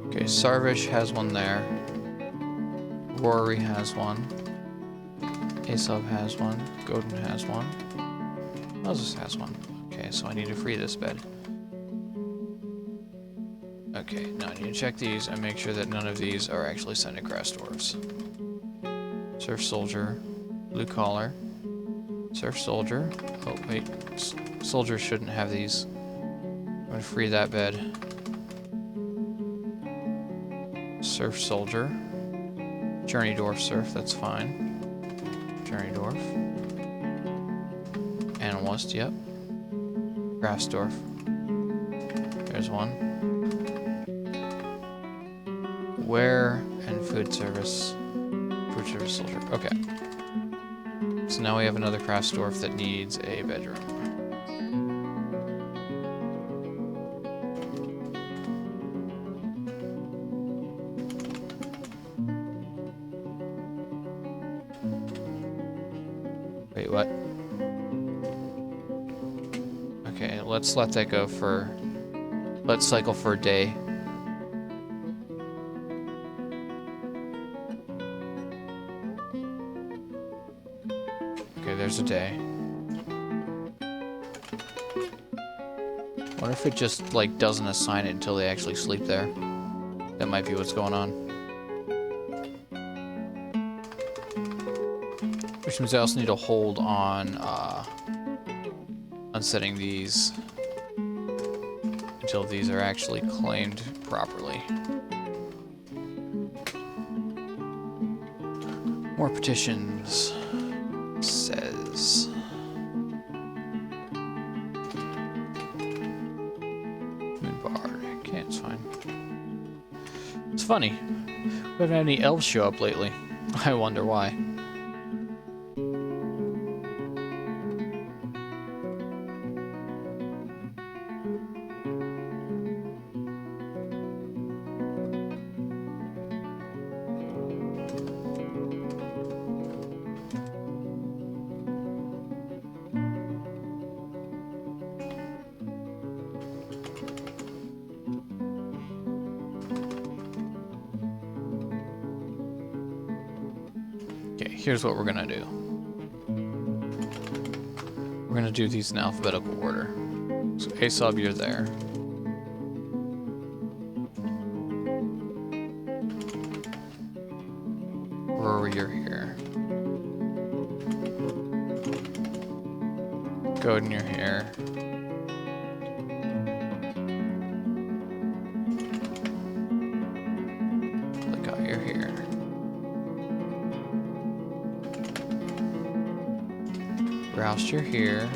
Okay, Sarvish has one there. Rory has one. Aesop has one. Godin has one. Moses has one. Okay, so I need to free this bed. Okay, now I need to check these and make sure that none of these are actually sent to Grass Dwarves. Surf Soldier, Blue Collar, Surf Soldier. Oh, wait, Soldier shouldn't have these. I'm gonna free that bed. Surf Soldier. Journey Dwarf Surf, that's fine. Journey Dwarf. Analyst, yep. Grass Dwarf. There's one. Wear and food service. Food service soldier. Okay. So now we have another craft dwarf that needs a bedroom. Wait, what? Okay, let's let that go for... Let's cycle for a day. Okay, there's a day. Wonder if it just, like, doesn't assign it until they actually sleep there. That might be what's going on. Which means I also need to hold on, setting these until these are actually claimed properly. More petitions. Says. Moonbard. Okay, it's fine. It's funny. We haven't had any elves show up lately. I wonder why. Okay, here's what we're gonna do. We're gonna do these in alphabetical order. So Aesop, you're there. Rory, you're here. Godin, you're here. Lika, you're here. Roust, you're here.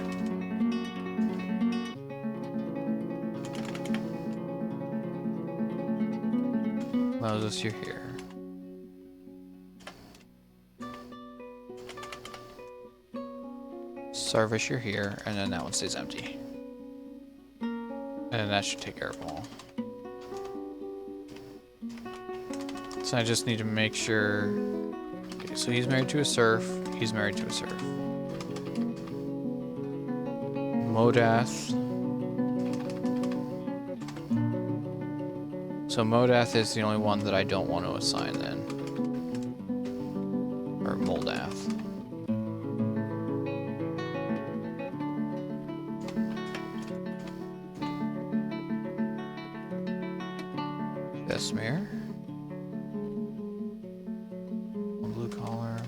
Moses, you're here. Sarvish, you're here, and then that one stays empty. And that should take care of them all. So I just need to make sure... Okay, so he's married to a serf. He's married to a serf. Modath. So Modath is the only one that I don't want to assign then. Or Moldath. Besmir. Blue collar.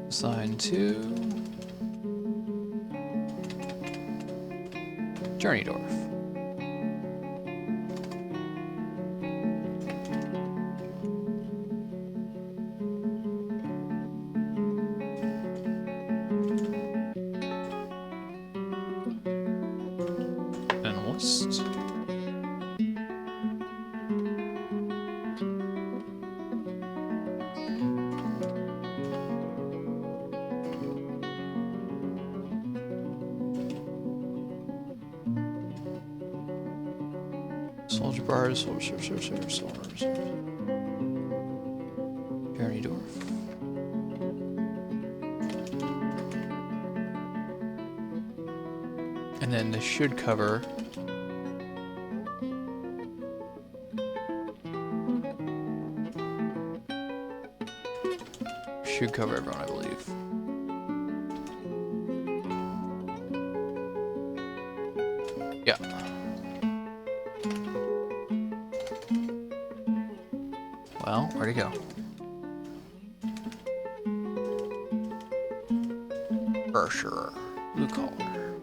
Assign to Journey Dwarf. Analyst. Soldier bars, soldier. Journey Dwarf. And then this should cover everyone, I believe. Yeah. Well, where'd he go? Ursher. Blue collar.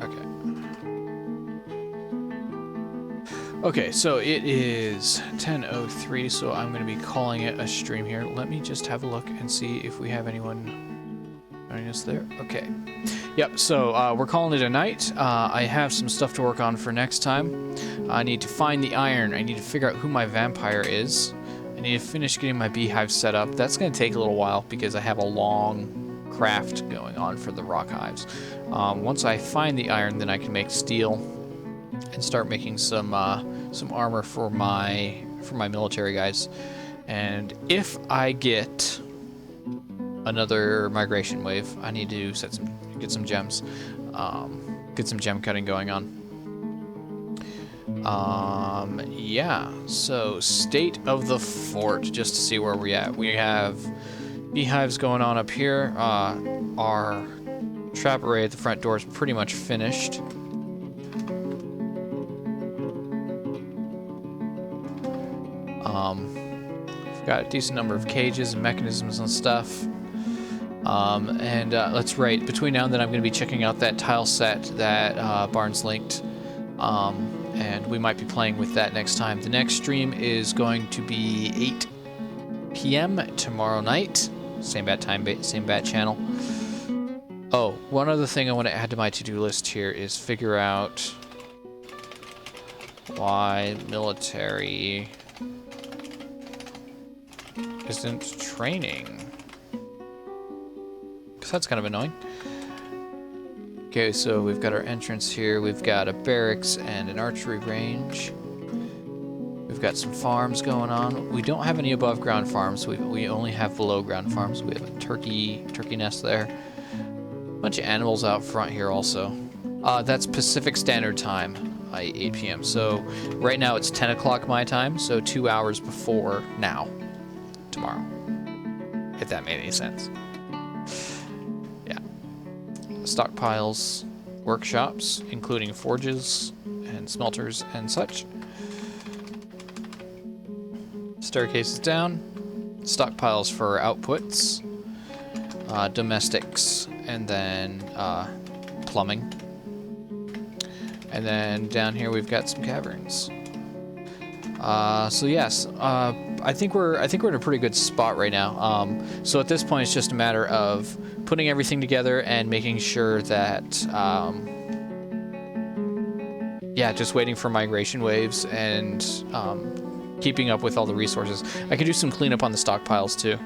Okay. Okay, so it is 10:03, so I'm going to be calling it a stream here. Let me just have a look and see if we have anyone joining us there. Okay. Yep, so we're calling it a night. I have some stuff to work on for next time. I need to find the iron. I need to figure out who my vampire is. I need to finish getting my beehive set up. That's going to take a little while because I have a long craft going on for the rock hives. Once I find the iron, then I can make steel and start making some armor for my military guys. And if I get another migration wave, I need to get some gems, get some gem cutting going on. Yeah, so state of the fort, just to see where we're at. We have beehives going on up here. Our trap array at the front door is pretty much finished. We've got a decent number of cages and mechanisms and stuff. That's right, between now and then I'm going to be checking out that tile set that Barnes linked. And we might be playing with that next time. The next stream is going to be 8 p.m. tomorrow night. Same bat time, same bat channel. Oh, one other thing I want to add to my to-do list here is figure out why military isn't training. Because that's kind of annoying. Okay, so we've got our entrance here. We've got a barracks and an archery range. We've got some farms going on. We don't have any above ground farms. We only have below ground farms. We have a turkey nest there. A bunch of animals out front here also. That's Pacific Standard Time, 8 p.m. So right now it's 10 o'clock my time, so 2 hours before now, tomorrow. If that made any sense. Stockpiles, workshops, including forges and smelters and such. Staircases down, stockpiles for outputs, domestics, and then plumbing. And then down here we've got some caverns. So yes, I think we're in a pretty good spot right now. So at this point, it's just a matter of putting everything together and making sure that, yeah, just waiting for migration waves and keeping up with all the resources. I could do some cleanup on the stockpiles too.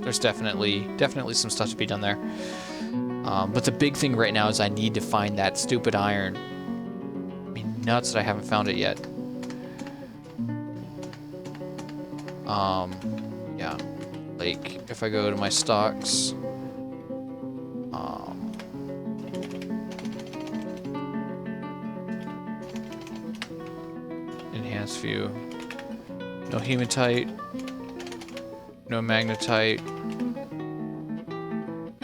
There's definitely some stuff to be done there. But the big thing right now is I need to find that stupid iron. I mean, nuts that I haven't found it yet. Yeah, like if I go to my stocks, enhanced view, no hematite, no magnetite,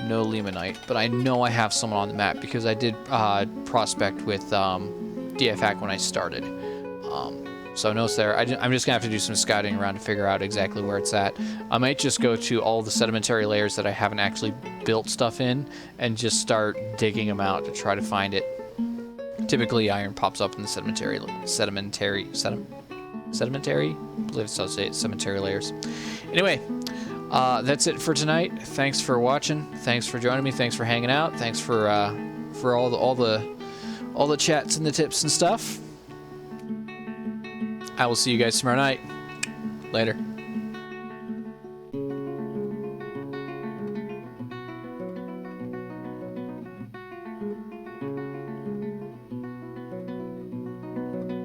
no limonite, but I know I have someone on the map because I did prospect with DFAC when I started. So I know it's there. I'm just gonna have to do some scouting around to figure out exactly where it's at. I might just go to all the sedimentary layers that I haven't actually built stuff in and just start digging them out to try to find it. Typically, iron pops up in the sedimentary. I believe it's how to say it, sedimentary layers. Anyway, that's it for tonight. Thanks for watching. Thanks for joining me. Thanks for hanging out. Thanks for all the chats and the tips and stuff. I will see you guys tomorrow night. Later.